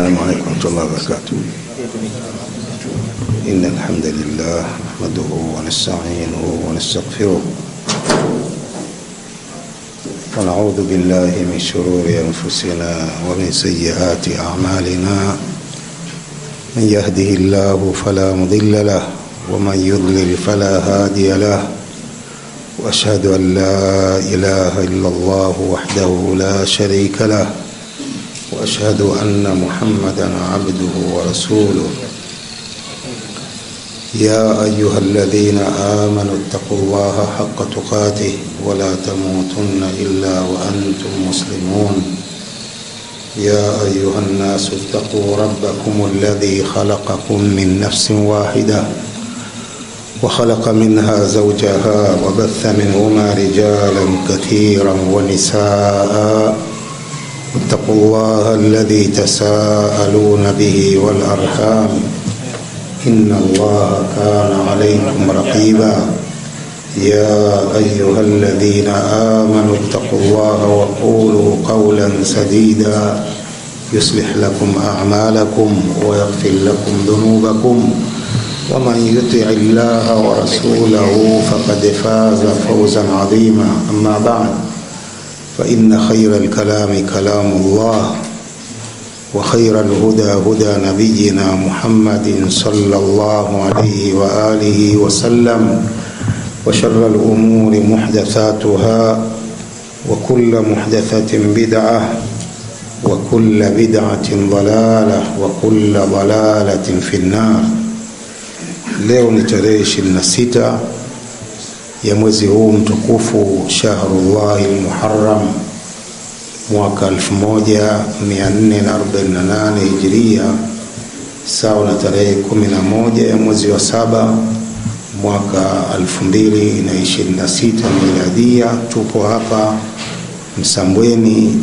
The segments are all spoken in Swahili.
السلام عليكم ورحمة الله وبركاته. إن الحمد لله نحمده ونستعينه ونستغفره ونعوذ بالله من شرور أنفسنا ومن سيئات أعمالنا. من يهده الله فلا مضل له ومن يضلل فلا هادي له، وأشهد أن لا إله إلا الله وحده لا شريك له، وأشهد أن محمدا عبده ورسوله. يا أيها الذين آمنوا اتقوا الله حق تقاته ولا تموتن إلا وأنتم مسلمون. يا أيها الناس اتقوا ربكم الذي خلقكم من نفس واحدة وخلق منها زوجها وبث منهما رجالا كثيرا ونساء. اتقوا الله الذي تساءلون به والأرحام، إن الله كان عليكم رقيبا. يا أيها الذين آمنوا اتقوا الله وقولوا قولا سديدا يصلح لكم أعمالكم ويغفر لكم ذنوبكم، ومن يطع الله ورسوله فقد فاز فوزا عظيما. أما بعد، فإن خير الكلام كلام الله، وخير الهدى هدى نبينا محمد صلى الله عليه وآله وسلم، وشر الأمور محدثاتها، وكل محدثة بدعة، وكل بدعة ضلالة، وكل ضلالة في النار. Leo ni tarehe 26 ya mwezi huu mtukufu Shahrullahi al-Muharram, mwaka 1448 Hijria, sawa na tarehe 11 ya mwezi wa 7 mwaka 2026 Miladia. Tupo hapa Msambweni,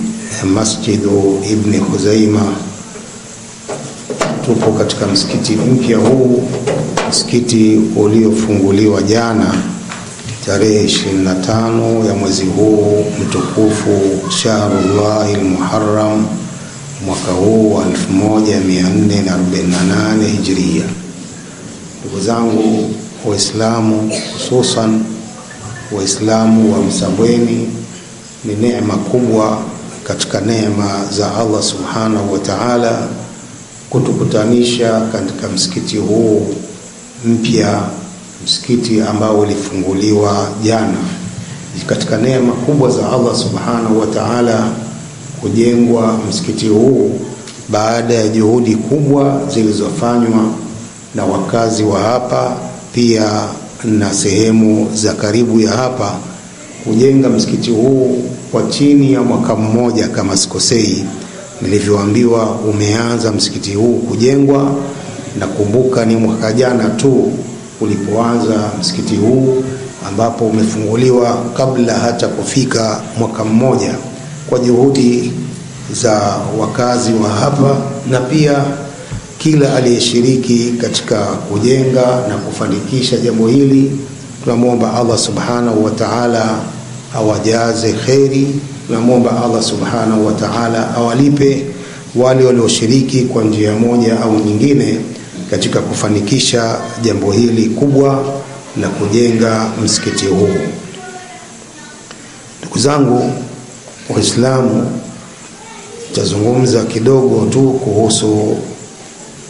Masjidu Ibn Khuzaima. Tupo katika msikiti mpya huu, msikiti uliofunguliwa jana tarehe 25 ya mwezi huu mtukufu Shahrullahi al-Muharram, mwaka huu wa 1448 Hijria. Ndugu zangu Waislamu, hususan Waislamu wa Msambweni, ni neema kubwa katika neema za Allah subhanahu wa ta'ala kutukutanisha katika msikiti huu mpya, msikiti ambao ulifunguliwa jana. Katika neema kubwa za Allah subhanahu wa ta'ala kujengwa msikiti huu baada ya juhudi kubwa zilizofanywa na wakazi wa hapa, pia na sehemu za karibu ya hapa. Kujenga msikiti huu kwa chini ya mwaka mmoja kama sikosei, nilivyoambiwa umeanza msikiti huu kujengwa. Nakumbuka ni mwaka jana tu ulipoanza msikiti huu, ambapo umefunguliwa kabla hata kufika mwaka mmoja, kwa juhudi za wakazi wa hapa na pia kila aliyeshiriki katika kujenga na kufanikisha jambo hili. Tunamwomba Allah subhanahu wa ta'ala awajaze kheri. Tunamwomba Allah subhanahu wa ta'ala awalipe wale walioshiriki kwa njia moja au nyingine katika kufanikisha jambo hili kubwa la kujenga msikiti huu. Ndugu zangu Waislamu, tazungumza kidogo tu kuhusu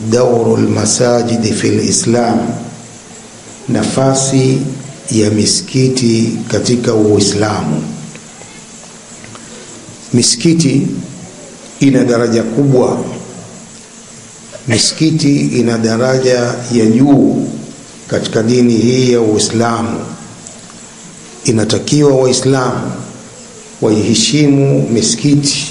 daurul masajidi fil Islam, nafasi ya misikiti katika Uislamu. Misikiti ina daraja kubwa. Misikiti ina daraja ya juu katika dini hii ya Uislamu. Inatakiwa Waislamu waiheshimu misikiti.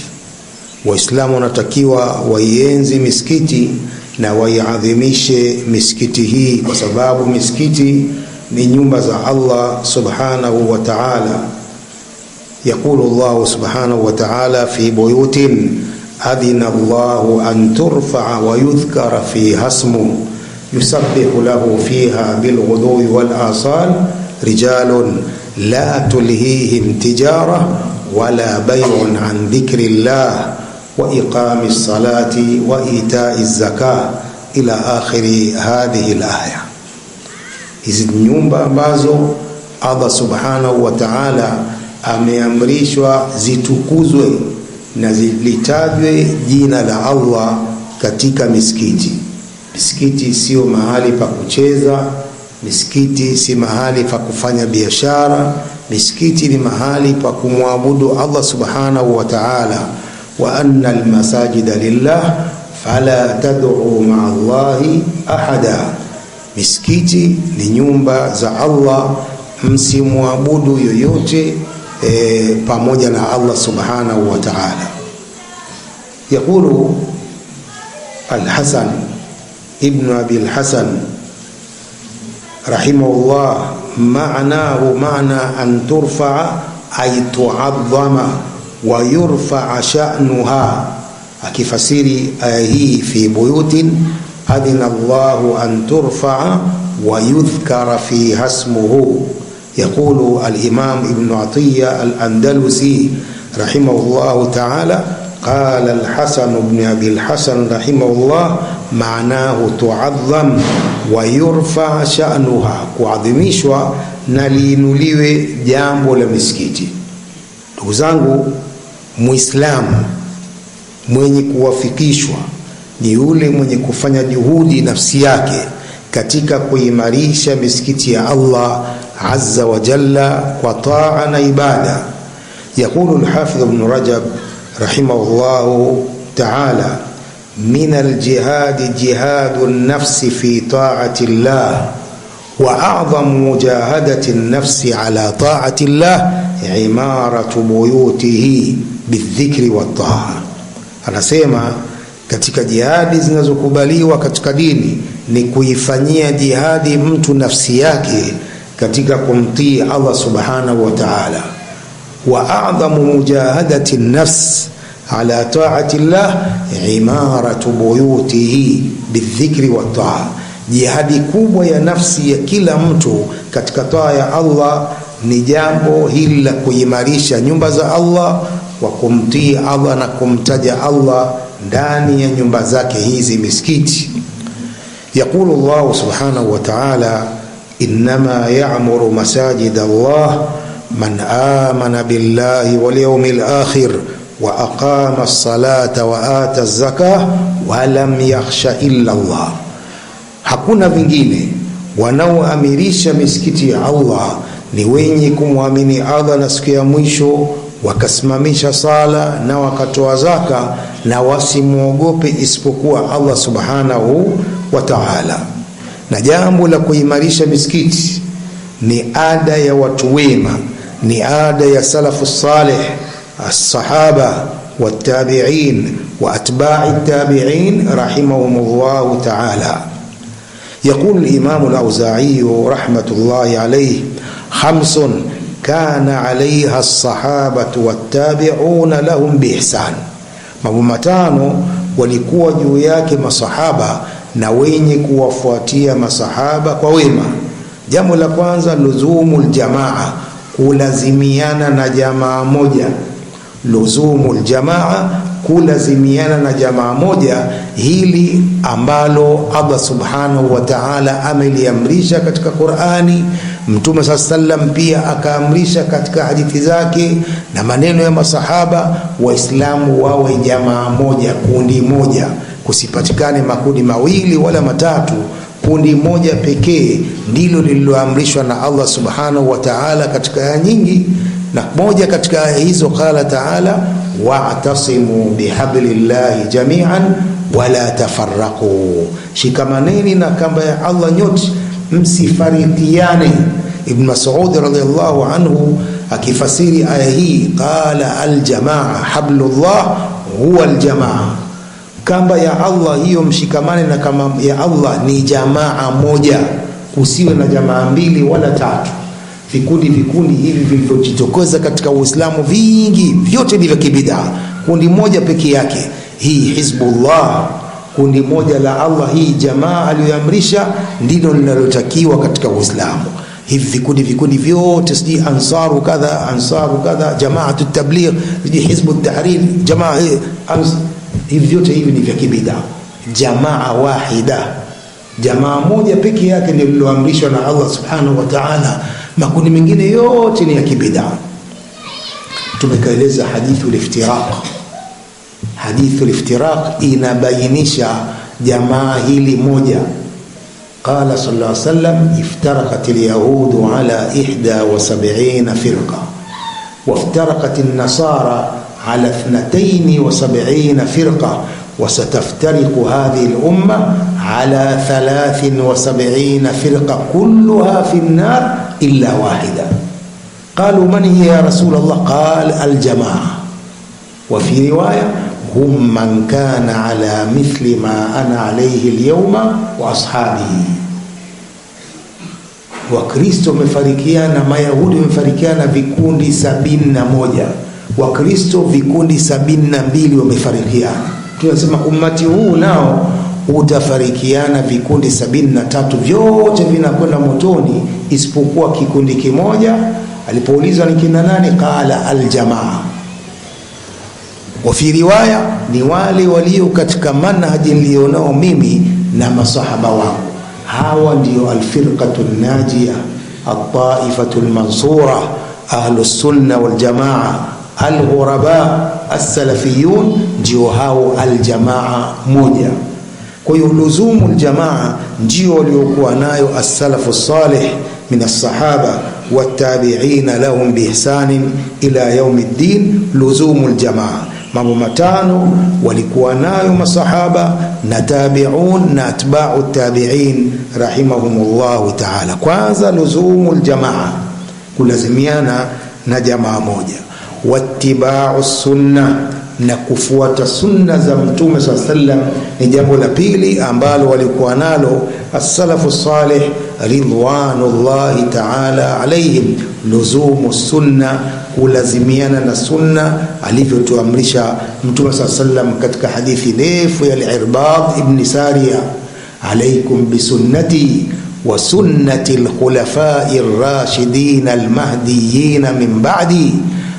Waislamu wanatakiwa waienzi misikiti na waiadhimishe misikiti hii, kwa sababu misikiti ni nyumba za Allah subhanahu wa ta'ala. Yaqulu Allah subhanahu wa ta'ala fi buyutin adhina Allahu an turfa'a wa yudhkara fiha ismuhu yusabbihu lahu fiha bilghudwi wal asal rijalun la tulhihim tijara wala bay'un an dhikrillah wa iqami salati wa itai zaka ila akhiri hadhihi alaya. Hizi nyumba ambazo Allah subhanahu wa ta'ala ameamrishwa zitukuzwe na litajwe jina la Allah katika misikiti. Misikiti sio mahali pa kucheza, misikiti si mahali pa kufanya biashara, misikiti ni mahali pa kumwabudu Allah subhanahu wa ta'ala. Wa anna almasajida lillah fala tad'u ma'a Allahi ahada. Misikiti ni nyumba za Allah, msimwabudu yoyote pamoja na Allah subhanahu wa ta'ala. Yaqulu Al-Hasan ibn Abi al-Hasan rahimahullah, ma'nahu ma'na an turfa'a ay tu'azzama wa yurfa'a sha'nuha. Akifasiri aya hii, fi buyutin adina Allahu an turfa'a wa yudhkara fiha ismuhu. يقول الإمام ابن عطية الأندلسي رحمه الله تعالى قال الحسن بن أبي الحسن رحمه الله معناه تعظم ويرفع شأنها, kuadhimishwa na liinuliwe jambo la misikiti. Ndugu zangu, Muislamu mwenye kuwafikishwa ni yule mwenye kufanya juhudi nafsi yake katika kuimarisha misikiti ya Allah azza wa jalla kwa taa na ibada. Yaqulu al-Hafidh ibn Rajab rahimahullahu ta'ala, min al-jihad jihadu an-nafs fi ta'ati Allah wa a'zamu mujahadati an-nafs ala ta'ati Allah imaratu buyutihi bidhikri wat-ta'a. Anasema katika jihadi zinazokubaliwa katika dini ni kuifanyia jihadi mtu nafsi yake katika kumtii Allah subhanahu wa ta'ala. Wa a'zamu mujahadati an-nafs ala ta'ati Allah imaratu buyutihi bidhikri wa ta'a. Jihadi kubwa ya nafsi ya kila mtu katika taa ya Allah ni jambo hili la kuimarisha nyumba za Allah wa kumtii Allah na kumtaja Allah ndani ya nyumba zake hizi misikiti. Yaqulu Allah subhanahu wa ta'ala, innama ya'muru masajid Allah man amana billahi wal yawmil akhir wa aqama as-salata wa ata az-zakah wa lam yakhsha illa Allah. Hakuna vingine wanaoamirisha misikiti ya Allah ni wenye kumwamini Allah na siku ya mwisho, wakasimamisha sala na wakatoa zaka, na wasimuogope isipokuwa Allah subhanahu wa ta'ala. Na jambo la kuimarisha misikiti ni ada ya watu wema, ni ada ya salafu salih, as-sahaba wat-tabi'in wa atba'i at-tabi'in rahimahumullah ta'ala. يقول الإمام الأوزاعي رحمة الله عليه: خمس كان عليها الصحابة والتابعون لهم بإحسان. mambo matano walikuwa juu yake masahaba na wenye kuwafuatia masahaba kwa wema. Jambo la kwanza, luzumul jamaa, kulazimiana na jamaa moja. Luzumul jamaa, kulazimiana na jamaa moja, hili ambalo Allah subhanahu wa ta'ala ameliamrisha katika Qur'ani, Mtume sallam pia akaamrisha katika hadithi zake na maneno ya masahaba. Waislamu wawe jamaa moja, kundi moja, kusipatikane makundi mawili wala matatu. Kundi moja pekee ndilo lililoamrishwa na Allah subhanahu wa ta'ala katika aya nyingi, na moja katika aya hizo qala ta'ala: wa'tasimu bihablillahi jami'an wala tafarraqu, shikamaneni na kamba ya Allah nyote msifarikiane. Ibn Mas'ud radhiyallahu anhu akifasiri aya hii qala: aljamaa hablullah huwa aljamaa, kamba ya Allah hiyo mshikamane na kamba ya Allah ni jamaa moja, usiwe na jamaa mbili wala tatu. Vikundi hivi vilivyojitokeza katika Uislamu vingi vyote ni vya kibida. Kundi moja peke yake, hii Hizbullah, kundi moja la Allah, hii jamaa aliyoamrisha ndilo linalotakiwa katika Uislamu. Hivi vikundi vyote, siji ansaru kadha, jamaatu tabligh, siji hizbu tahrir, jamaa Hivi vyote hivi ni vya kibida. Jamaa wahida, jamaa moja pekee yake ndio lililoamrishwa na Allah subhanahu wa ta'ala. Makundi mengine yote ni ya kibida. Tumekaeleza hadithul iftiraq. Hadithul iftiraq inabainisha jamaa hili moja. Qala sallallahu alayhi wasallam, iftaraqat al-yahud ala 71 firqa waftaraqat an-nasara ala 72 firqa وستفترق هذه الأمة على 73 فرقة كلها في النار إلا واحدة. قالوا من هي يا رسول الله؟ قال الجماعة. وفي رواية هم من كان على مثل ما أنا عليه اليوم وأصحابي. Wakristo wamefarikiana, Mayahudi wamefarikiana vikundi 71, Wakristo vikundi 72 wamefarikiana. Tunasema ummati huu nao utafarikiana vikundi 73, vyote vinakwenda motoni isipokuwa kikundi kimoja. Alipoulizwa ni kina nani, qala aljamaa. Wa fi riwaya, ni wale walio katika manhaji nilionao mimi na masahaba wangu. Hawa ndio alfirqatu najia, at-taifatu al-mansura, ahlus sunna wal jamaa, al-ghuraba, as-salafiyun, ndio hao aljamaa moja. Kwa hiyo luzumu aljamaa ndio waliokuwa nayo as-salafu salih min as-sahaba wat-tabi'ina lahum bi ihsanin ila yaumiddin. Luzumu aljamaa, mambo matano walikuwa nayo masahaba na tabi'un na atba'u tabi'in rahimahumullahu ta'ala. Kwanza luzumu aljamaa, kulazimiana na jamaa moja. Wattiba'u sunna, na kufuata sunna za Mtume SAW ni jambo la pili ambalo walikuwa nalo as-salafu salih ridwanullahi ta'ala alayhim. Luzumu sunna, kulazimiana na sunna alivyotuamrisha Mtume SAW katika hadithi ndefu ya al-Irbad ibn Sariya, alaykum bisunnati wa sunnati al-khulafa'i ar-rashidin al-mahdiyyin min ba'di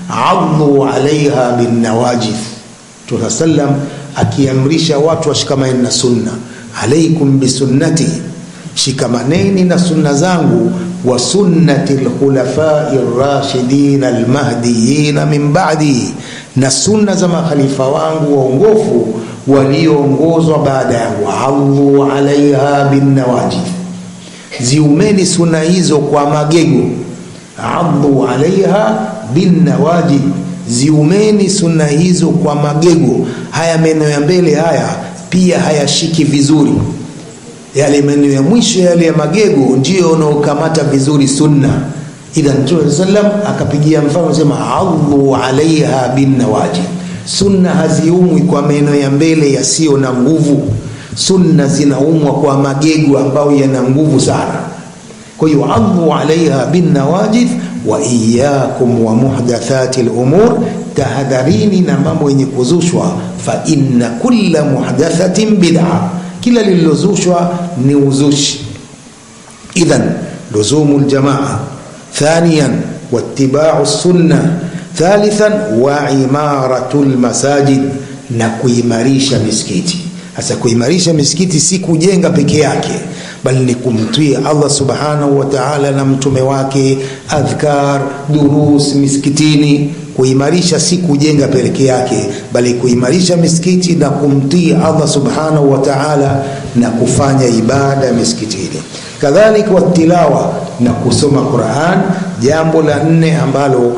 addu alaiha bin nawajith. Tunasallam akiamrisha watu washikamane na sunna. Alaikum bisunnati, shikamaneni na sunna zangu, wa sunnati al-khulafai ar-rashidin al-mahdiyyin min ba'di, na sunna za makhalifa wangu waongofu walioongozwa baada yangu. Addu alaiha bin nawajith, ziumeni sunna hizo kwa magego. Addu alaiha bin nawajid, ziumeni sunna hizo kwa magego. Haya meno ya mbele haya pia hayashiki vizuri, yale meno ya mwisho yale ya magego ndio unaokamata vizuri sunna. Idha Mtume sallam akapigia mfano sema addu alaiha bin nawajid. Sunna haziumwi kwa meno ya mbele yasiyo na nguvu, sunna zinaumwa kwa magego ambayo yana nguvu sana. Kwa hiyo addu alaiha bin nawajid. Wa iyyakum wa muhdathati al-umur, tahadharini na mambo yenye kuzushwa. Fa inna kulla muhdathatin bid'a, kila lililozushwa ni uzushi. Idhan luzumu al-jamaa. Thaniyan wattiba'u as-sunnah. Thalithan wa imaratu al-masajid, na kuimarisha misikiti. Hasa kuimarisha misikiti si kujenga peke yake, bali ni kumtii Allah subhanahu wa ta'ala na mtume wake, adhkar, durus misikitini. Kuimarisha si kujenga peke yake, bali kuimarisha misikiti na kumtii Allah subhanahu wa ta'ala na kufanya ibada misikitini. Kadhalika watilawa, na kusoma Qur'an. Jambo la 4 ambalo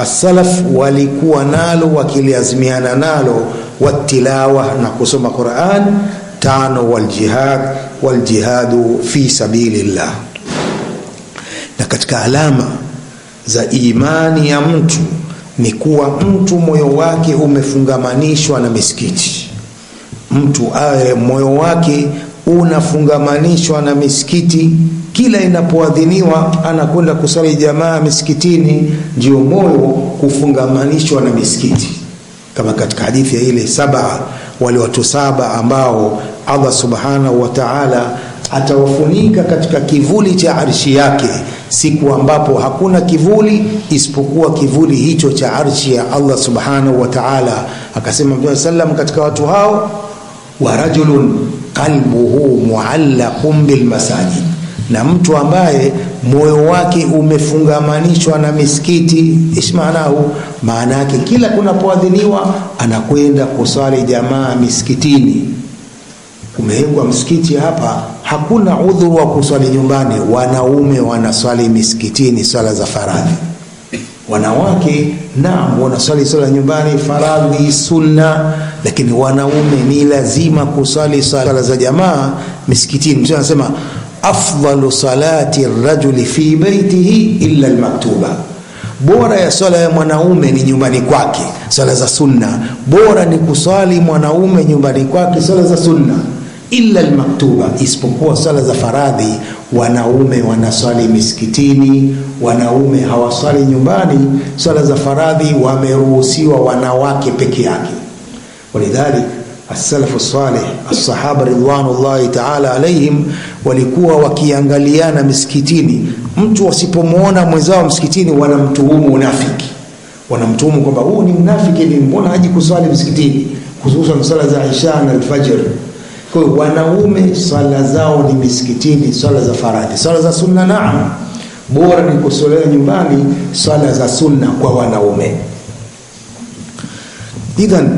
as-salaf walikuwa nalo wakiliazimiana nalo, watilawa, na kusoma Qur'an. 5 waljihadu fi sabilillah. Na katika alama za imani ya mtu ni kuwa mtu moyo wake umefungamanishwa na misikiti. Mtu awe moyo wake unafungamanishwa na misikiti, kila inapoadhiniwa anakwenda kusali jamaa misikitini, ndio moyo kufungamanishwa na misikiti. Kama katika hadithi ya ile 7, wale watu 7 ambao Allah subhanahu wa ta'ala atawafunika katika kivuli cha arshi yake, siku ambapo hakuna kivuli isipokuwa kivuli hicho cha arshi ya Allah subhanahu wa ta'ala. Akasema Mtume sallam katika watu hao, wa rajulun qalbuhu muallaqun bil masajid, na mtu ambaye moyo wake umefungamanishwa na misikiti. Ishmaanahu, maana yake kila kunapoadhiniwa anakwenda kusali jamaa misikitini. Kumehengwa msikiti hapa, hakuna udhuru wa kuswali nyumbani. Wanaume wanaswali misikitini swala za faradhi, wanawake naam wanaswali swala nyumbani faradhi sunna, lakini wanaume ni lazima kuswali swala za jamaa misikitini. Mtume anasema afdalu salati ar-rajuli fi baitihi illa al-maktuba, bora ya swala ya mwanaume ni nyumbani kwake swala za sunna, bora ni kuswali mwanaume nyumbani kwake swala za sunna, illa al-maktuba, isipokuwa swala za faradhi wanaume wanaswali misikitini, wanaume hawaswali nyumbani. Swala za faradhi wameruhusiwa wanawake peke yake. Walidhalik as-salafu salih as-sahaba ridwanullahi ta'ala alayhim walikuwa wakiangaliana misikitini. Mtu wasipomuona mwenzao msikitini wanamtuhumu unafiki, wanamtuhumu kwamba huyu ni mnafiki, ni mbona haji kuswali msikitini, hususan swala za Isha na al-Fajr. Kwa hiyo wanaume swala zao ni misikitini, swala za faradhi. Swala za sunna naam, bora ni kuswalia nyumbani swala za sunna kwa wanaume. Idhan,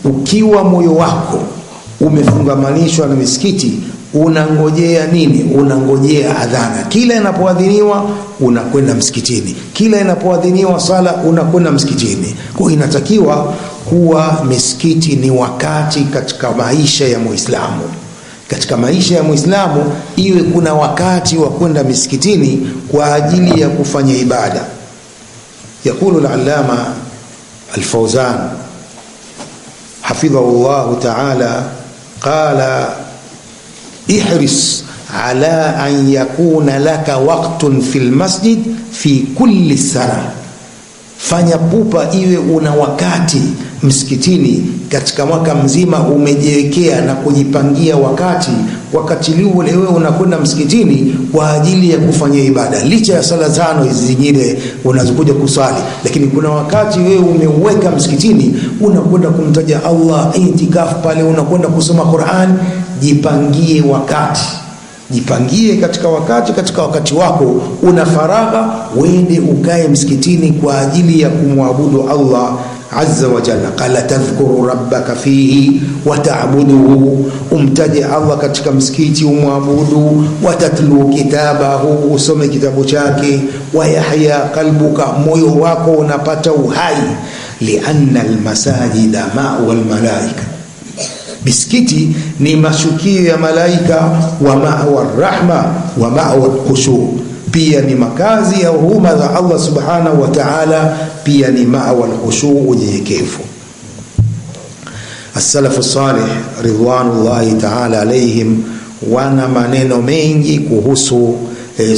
ukiwa moyo wako umefungamanishwa na misikiti, unangojea nini? Unangojea adhana. Kila inapoadhiniwa unakwenda msikitini, kila inapoadhiniwa sala unakwenda msikitini. Kwa inatakiwa kuwa misikiti ni wakati katika maisha ya Muislamu. Katika maisha ya Muislamu iwe kuna wakati wa kwenda misikitini kwa ajili ya kufanya ibada. Yakulu al-allama al-Fawzan hafidhahu Allah ta'ala, qala ihris ala an yakuna laka waqtun fil masjid fi kulli sana, fanya pupa iwe una wakati msikitini katika mwaka mzima, umejiwekea na kujipangia wakati ule wewe unakwenda msikitini kwa ajili ya kufanya ibada. Licha ya sala tano hizi zingine unazokuja kusali, lakini kuna wakati wewe umeuweka msikitini, unakwenda kumtaja Allah, itikafu pale, unakwenda kusoma Qur'an. Jipangie wakati, jipangie katika wakati wako una faragha, uende ukae msikitini kwa ajili ya kumwabudu Allah azza wa jalla. Qala tadhkuru rabbaka fihi wa ta'buduhu, umtaje Allah katika msikiti umwabudu, wa tatlu kitabahu, usome kitabu chake, wa yahya qalbuka, moyo wako unapata uhai. Lianna almasajida ma'wa almalaika, misikiti ni mashukio ya malaika, wa ma'wa arrahma wa ma'wa alkhushu, pia ni makazi ya huruma za Allah subhanahu wa ta'ala, pia ni ma'wa al-khushu, unyenyekevu. As-salafu salih ridwanullahi ta'ala alayhim wana maneno mengi kuhusu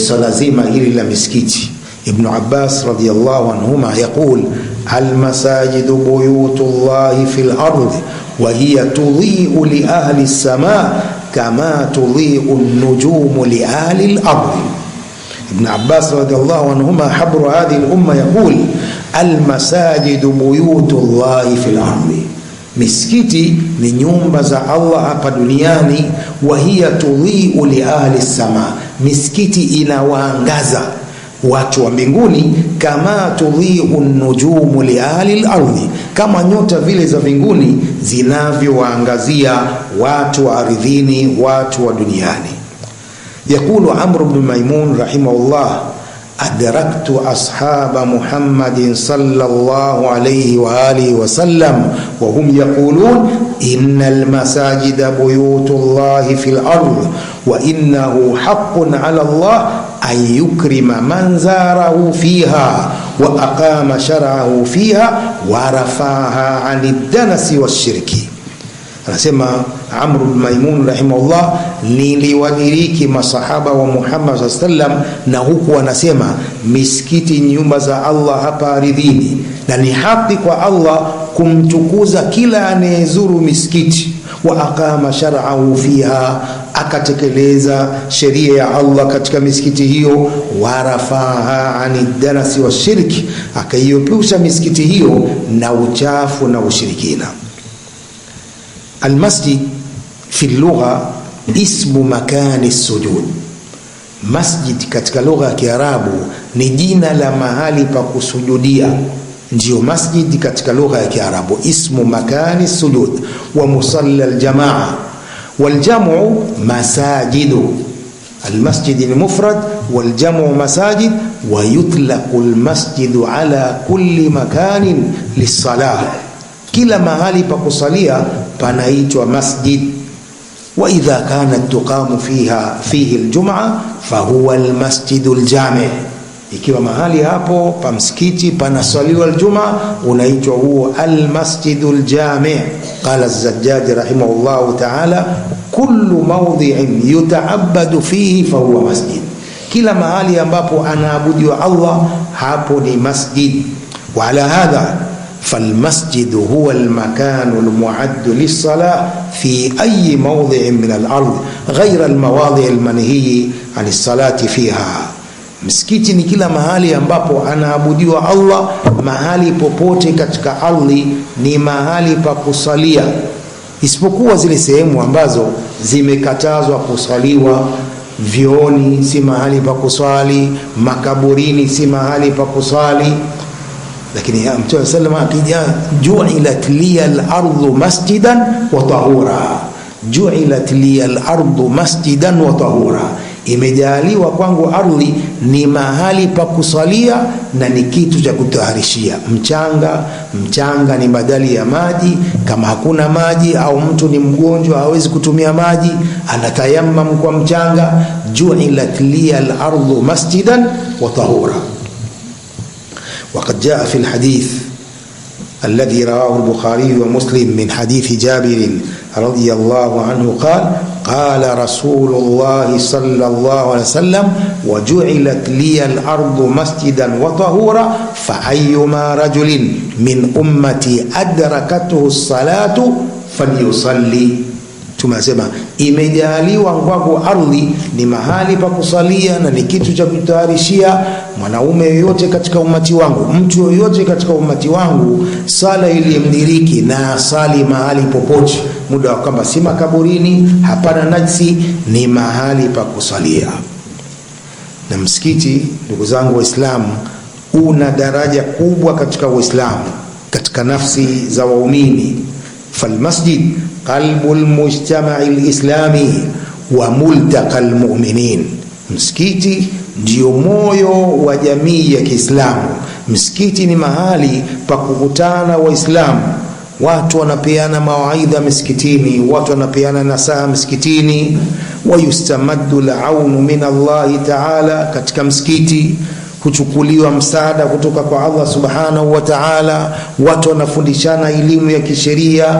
swala zima hili la misikiti. Ibn Abbas radiyallahu anhuma yaqul al-masajidu buyutullahi fil ardi wa hiya tudhi'u li ahli as-samaa kama tudhi'u an-nujumu li ahli al-ardi. ابن عباس رضي الله عنهما حبر هذه الأمة يقول المساجد بيوت الله في الأرض، misikiti ni nyumba za Allah hapa duniani. Wa hiya tudhi'u li ahli as-samaa, misikiti inawaangaza watu wa mbinguni. Kama tudhi'u an-nujumu li ahli al-ardi, kama nyota vile za mbinguni zinavyowaangazia watu wa ardhini, watu wa duniani. يقول عمرو بن ميمون رحمه الله أدركت أصحاب محمد صلى الله عليه وآله وسلم وهم يقولون إن المساجد بيوت الله في الأرض وإنه حق على الله أن يكرم من زاره فيها وأقام شرعه فيها ورفعها عن الدنس والشرك. Anasema Amr bin Maimun rahimahullah, niliwadiriki masahaba wa Muhammad sallam, na huku anasema misikiti nyumba za Allah hapa ardhini, na ni haki kwa Allah kumtukuza kila anayezuru misikiti. Wa aqama shar'ahu fiha, akatekeleza sheria ya Allah katika misikiti hiyo. Warafaha ani darasi wa shirki, akaiepusha misikiti hiyo na uchafu na ushirikina. Almasjid fi lugha ismu makani sujud. Masjid katika lugha ya Kiarabu ni jina la mahali pa kusujudia, ndio masjid katika lugha ya Kiarabu. Ismu makani sujud wa musalla aljamaa waljamu masajidu. Almasjid المفرد والجمع مساجد ويطلق المسجد على كل مكان للصلاة. kila mahali pa kusalia panaitwa masjid. وإذا كانت تقام فيه الجمعة فهو المسجد الجامع. ikiwa mahali hapo pa msikiti panasaliwa aljumaa unaitwa huo almasjidul jami'. Qala az-Zajjaj rahimahullah ta'ala kullu mawdhi'in yuta'abbadu fihi fahuwa masjid. kila mahali ambapo anaabudiwa Allah hapo ni masjid. Wa ala hadha فالمسجد هو المكان المعد للصلاة في أي موضع من الأرض غير المواضع المنهي عن الصلاة فيها. Msikiti ni kila mahali ambapo anaabudiwa Allah, mahali popote katika ardhi ni mahali pa kusalia, isipokuwa zile sehemu ambazo zimekatazwa kusaliwa. Vioni si mahali pa kusali, makaburini si mahali pa kusali. Lakini ya Mtume sallallahu alayhi wasallam akija, ju'ilat liyal ardu masjidan wa tahura. Ju'ilat liyal ardu masjidan wa tahura, imejaliwa kwangu ardhi ni mahali pa kusalia na ni kitu cha kutaharishia. Mchanga ni badali ya maji. Kama hakuna maji au mtu ni mgonjwa hawezi kutumia maji, anatayammam kwa mchanga. Ju'ilat liyal ardu masjidan wa tahura. وقد جاء في الحديث الذي رواه البخاري ومسلم من حديث جابر رضي الله عنه قال رسول الله صلى الله عليه وسلم وجعلت لي الأرض مسجدا وطهورا فأيما رجل من أمتي أدركته الصلاة فليصلي. Tumesema imejaliwa kwangu ardhi ni mahali pa kusalia na ni kitu cha kutayarishia. Mwanaume yoyote katika umati wangu, mtu yoyote katika umati wangu, sala ilimdiriki na sali mahali popote, muda wa kwamba si makaburini, hapana najisi, ni mahali pa kusalia. Na msikiti, ndugu zangu Waislamu, una daraja kubwa katika Uislamu, katika nafsi za waumini. Falmasjid qalbul mujtama'i al-islami wa multaqa al-mu'minin. Msikiti ndio moyo wa jamii ya Kiislamu. Msikiti ni mahali pa kukutana Waislamu. Watu wanapeana mawaidha msikitini, watu wanapeana nasaha msikitini. Wa yustamaddu al-aunu min Allah ta'ala, katika msikiti kuchukuliwa msaada kutoka kwa Allah subhanahu wa ta'ala. Watu wanafundishana elimu ya kisheria.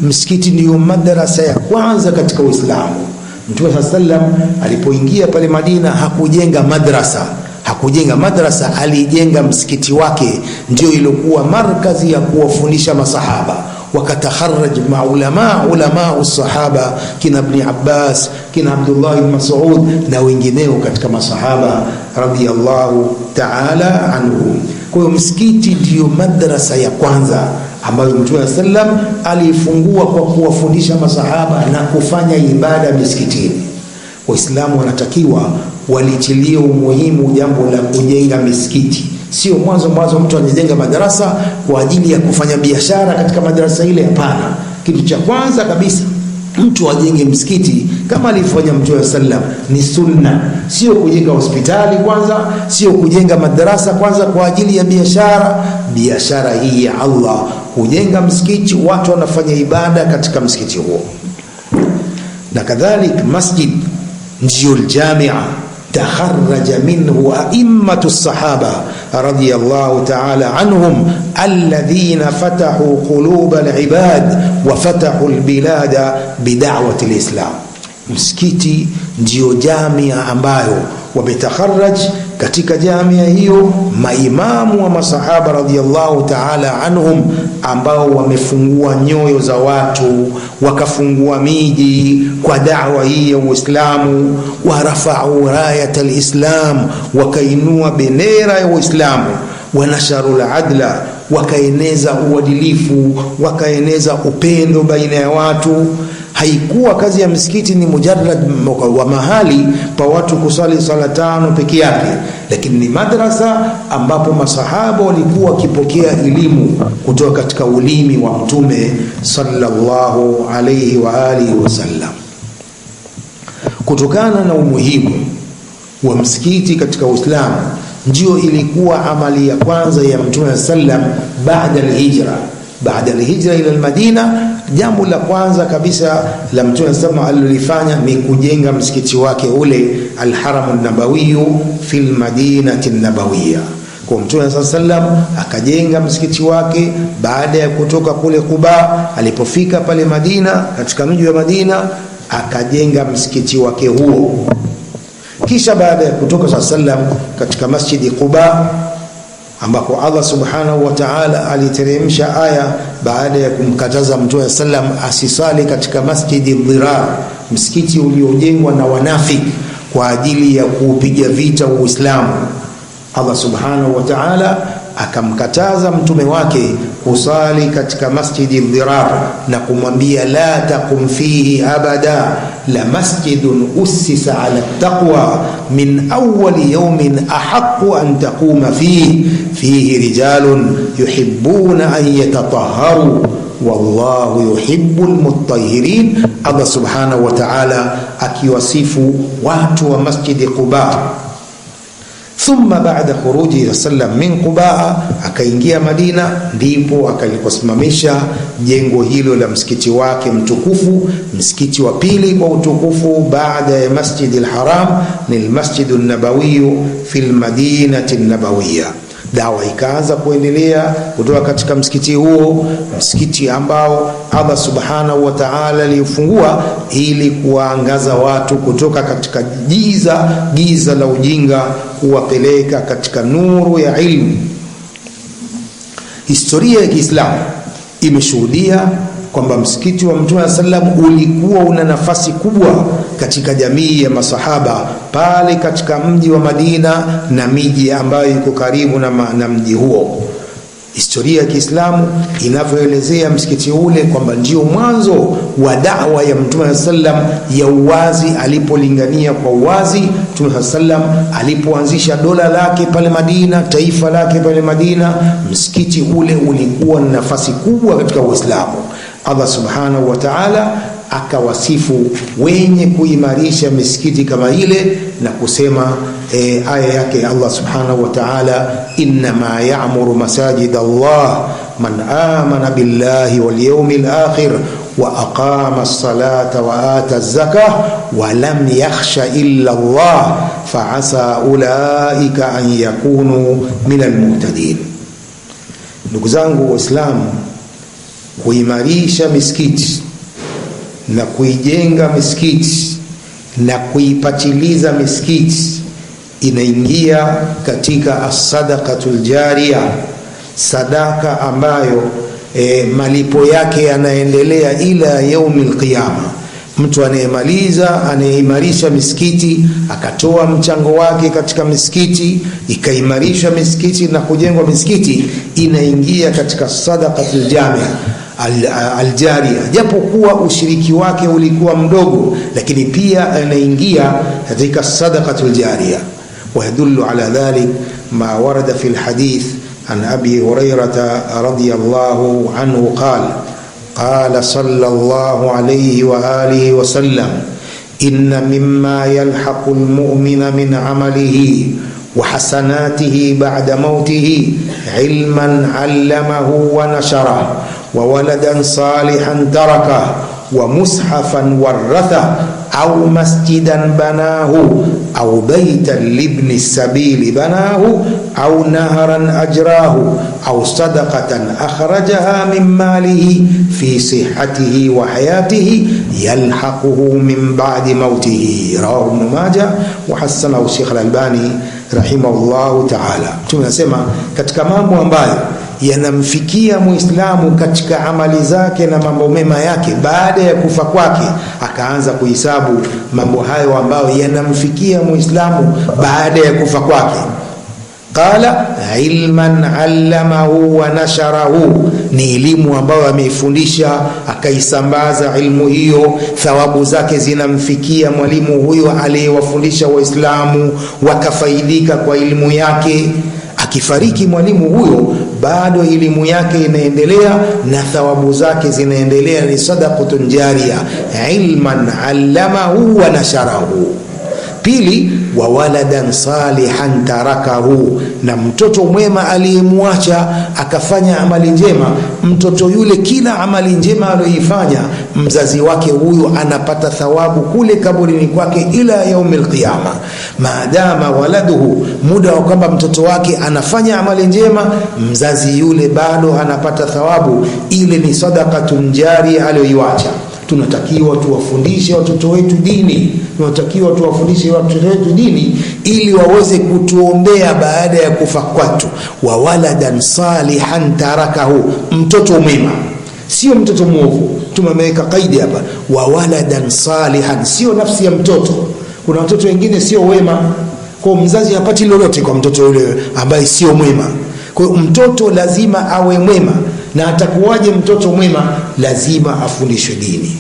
Msikiti ndio madrasa ya kwanza katika Uislamu. Mtume sallam alipoingia pale Madina hakujenga madrasa, alijenga msikiti wake, ndio ilikuwa markazi ya kuwafundisha masahaba. Wakatakharraj ulama usahaba kina Ibn Abbas, kina Abdullah ibn Mas'ud na wengineo katika masahaba radiyallahu ta'ala anhum. Kwa hiyo msikiti ndio madrasa ya kwanza ambayo Mtume sallam alifungua kwa kuwafundisha masahaba na kufanya ibada misikitini. Waislamu wanatakiwa walitilie umuhimu jambo la kujenga misikiti. Sio mwanzo mtu anajenga madarasa kwa ajili ya kufanya biashara katika madarasa ile, hapana. Kitu cha kwanza kabisa mtu ajenge msikiti kama alifanya Mtume sallam, ni sunna. Sio kujenga hospitali kwanza, sio kujenga madarasa kwanza kwa ajili ya biashara hii ya Allah. Kujenga msikiti, watu wanafanya ibada katika msikiti huo. Na kadhalik masjid ndio aljamia takharraja minhu a'immatu as-sahaba radiyallahu ta'ala anhum alladhina fatahu qulub al-ibad wa fatahu al-bilada bida'wati al-islam. Msikiti ndio jamia ambayo wametakharraj katika jamia hiyo maimamu wa masahaba radhiyallahu ta'ala anhum, ambao wamefungua nyoyo za watu, wakafungua miji kwa da'wa hii ya Uislamu, warafa'u rayat al-islam, wakainua bendera ya Uislamu, wanasharu al-adla, wakaeneza uadilifu, wakaeneza upendo baina ya watu. Haikuwa kazi ya msikiti ni mujarrad wa mahali pa watu kusali sala tano peke yake, lakini ni madrasa ambapo masahaba walikuwa wakipokea elimu kutoka katika ulimi wa Mtume sallallahu alayhi wa alihi wasallam. Kutokana na umuhimu wa msikiti katika Uislamu, ndio ilikuwa amali ya kwanza ya Mtume sallam baada al-hijra ila al-Madina. Jambo la kwanza kabisa la Mtume sallam alilofanya ni kujenga msikiti wake ule al-Haram an-Nabawi fil Madinati an-Nabawiyya. Kwa Mtume sallam akajenga msikiti wake baada ya kutoka kule Quba. Alipofika pale Madina, katika mji wa Madina, akajenga msikiti wake huo. Kisha baada ya kutoka sallam katika masjidi Quba, ambapo Allah subhanahu wa ta'ala aliteremsha aya baada ya kumkataza Mtume sallam asisali katika masjidi Dhirar, msikiti uliojengwa na wanafiki kwa ajili ya kupiga vita Uislamu. Allah subhanahu wa ta'ala akamkataza mtume wake kusali katika masjidi Dhirar na kumwambia la taqum fihi abada, la masjidun ussisa ala taqwa min awwal yawmin ahaqqu an taquma fihi rijalun yuhibbuna an yatatahharu wallahu yuhibbul mutahhirin. Allah subhanahu wa ta'ala akiwasifu watu wa masjidi Quba. Thumma ba'da khuruji sallam min Quba, akaingia Madina, ndipo akaliposimamisha jengo hilo la msikiti wake mtukufu, msikiti wa pili kwa utukufu baada ya Masjid al-Haram ni al-Masjid an-Nabawi fil Madinati an-Nabawiyya. Dawa ikaanza kuendelea kutoka katika msikiti huo, msikiti ambao Allah subhanahu wa ta'ala alifungua ili kuangaza watu kutoka katika giza la ujinga, kuwapeleka katika nuru ya ilmu. Historia ya Kiislamu imeshuhudia kwamba msikiti wa Mtume sallam ulikuwa una nafasi kubwa katika jamii ya masahaba pale katika mji wa Madina na miji ambayo iko karibu na mji huo. Historia ya Kiislamu inavyoelezea msikiti ule kwamba ndio mwanzo wa da'wa ya Mtume sallam ya uwazi, alipolingania kwa uwazi. Mtume sallam alipoanzisha dola lake pale Madina, taifa lake pale Madina, msikiti ule ulikuwa na nafasi kubwa katika Uislamu. Allah subhanahu wa ta'ala akawasifu wenye kuimarisha misikiti kama ile na kusema aya yake Allah subhanahu wa ta'ala, inma ya'muru masajid Allah man amana billahi wal yawmil akhir wa aqama as-salata wa ata az-zakah wa lam yakhsha illa Allah fa asa ulaika an yakunu minal muhtadin. Ndugu zangu Waislamu, kuimarisha misikiti na kuijenga misikiti na kuipatiliza misikiti inaingia katika as-sadaqatul jariya, sadaka ambayo malipo yake yanaendelea ila yaumil qiyama. Mtu anayeimarisha misikiti, akatoa mchango wake katika misikiti, ikaimarisha misikiti na kujengwa misikiti, inaingia katika sadaqatul jami'a al-jariya, japo kuwa ushiriki wake ulikuwa mdogo, lakini pia anaingia katika sadaqatul jariya. ويدل على ذلك ما ورد في الحديث عن أبي هريرة رضي الله عنه قال صلى الله عليه وآله وسلم إن مما يلحق المؤمن من عمله وحسناته بعد موته علما علمه ونشره وولدا صالحا تركه ومصحفا ورثه أو مسجدا بناه أو بيتا لابن السبيل بناه أو نهرا أجراه أو صدقة أخرجها من ماله في صحته وحياته يلحقه من بعد موته. رواه ابن ماجه وحسنه الشيخ الألباني rahimahullahu ta'ala. Tunasema katika mambo ambayo yanamfikia Muislamu katika amali zake na mambo mema yake baada ya kufa kwake, akaanza kuhesabu mambo hayo ambayo yanamfikia Muislamu baada ya kufa kwake. Qala ilman allamahu wa nasharahu, ni elimu ambayo ameifundisha akaisambaza ilmu hiyo, thawabu zake zinamfikia mwalimu huyo aliyewafundisha Waislamu wakafaidika kwa elimu yake. Akifariki mwalimu huyo, bado elimu yake inaendelea na thawabu zake zinaendelea, ni sadaqatun jariya, ilman allamahu wa nasharahu. Pili, wa waladan salihan tarakahu, na mtoto mwema aliyemwacha akafanya amali njema. Mtoto yule kila amali njema aliyoifanya, mzazi wake huyu anapata thawabu kule kaburini kwake ila yaumil qiyama. Maadama waladuhu, muda wa kwamba mtoto wake anafanya amali njema, mzazi yule bado anapata thawabu. Ile ni sadaqatun jariya aliyoiacha. Tunatakiwa tuwafundishe watoto wetu dini, tunatakiwa tuwafundishe watoto wetu dini ili waweze kutuombea baada ya kufa kwetu. Wa waladan salihan tarakahu, mtoto mwema, sio mtoto mwovu. Tumeweka kaidi hapa, wa waladan salihan, sio nafsi ya mtoto. Kuna watoto wengine sio wema, kwa mzazi hapati lolote kwa mtoto yule ambaye sio mwema. Kwa hiyo mtoto lazima awe mwema, na atakuwaje mtoto mwema? Lazima afundishwe dini,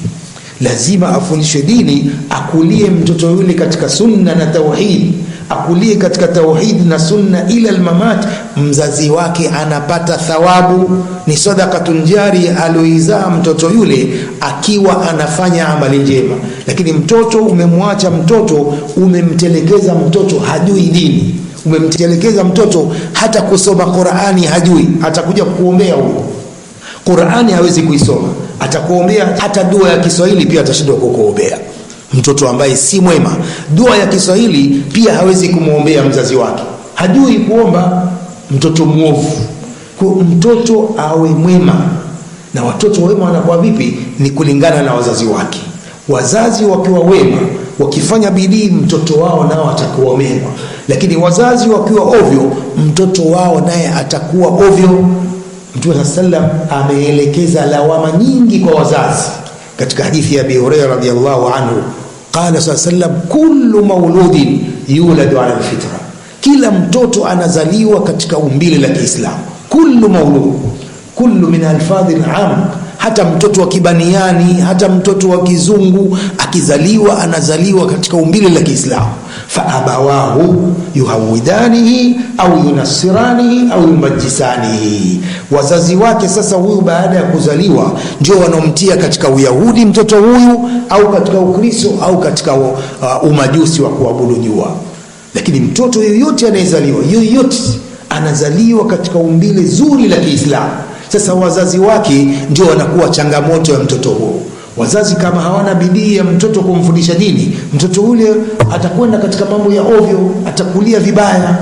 lazima afundishwe dini, akulie mtoto yule katika sunna na tauhid, akulie katika tauhid na sunna ila almamat. Mzazi wake anapata thawabu, ni sadaqatun jariya aloizaa mtoto yule akiwa anafanya amali njema. Lakini mtoto umemwacha, mtoto umemtelekeza, mtoto hajui dini, umemtelekeza mtoto, hata kusoma Qur'ani hajui, atakuja kukuombea huko Qur'ani hawezi kuisoma, atakuombea. Hata dua ya Kiswahili pia atashindwa kukuombea. Mtoto ambaye si mwema, dua ya Kiswahili pia hawezi kumuombea mzazi wake, hajui kuomba. Mtoto mwovu. Kwa mtoto awe mwema. Na watoto wema wanakuwa vipi? Ni kulingana na wazazi wake. Wazazi wakiwa wema, wakifanya bidii, mtoto wao nao atakuwa mwema. Lakini wazazi wakiwa ovyo, mtoto wao naye atakuwa ovyo. Mtume sallam ameelekeza lawama nyingi kwa wazazi. Katika hadithi ya Abi Hurairah radhiyallahu anhu, qala sallam, kullu mauludin yuladu ala alfitra, kila mtoto anazaliwa katika umbile la Kiislamu. Kullu maulud, kullu min alfadhi al-am, hata mtoto wa kibaniani, hata mtoto wa kizungu akizaliwa, anazaliwa katika umbile la Kiislamu. Fa abawahu yuhawidanihi au yunassiranihi au yumajjisanihi, wazazi wake sasa huyu baada ya kuzaliwa ndio wanomtia katika Uyahudi mtoto huyu, au katika Ukristo, au katika umajusi wa kuabudu jua. Lakini mtoto yoyote anayezaliwa, yoyote anazaliwa katika umbile zuri la Kiislamu. Sasa wazazi wake ndio wanakuwa changamoto ya mtoto huo. Wazazi kama hawana bidii ya mtoto kumfundisha dini, mtoto ule atakwenda katika mambo ya ovyo, atakulia vibaya.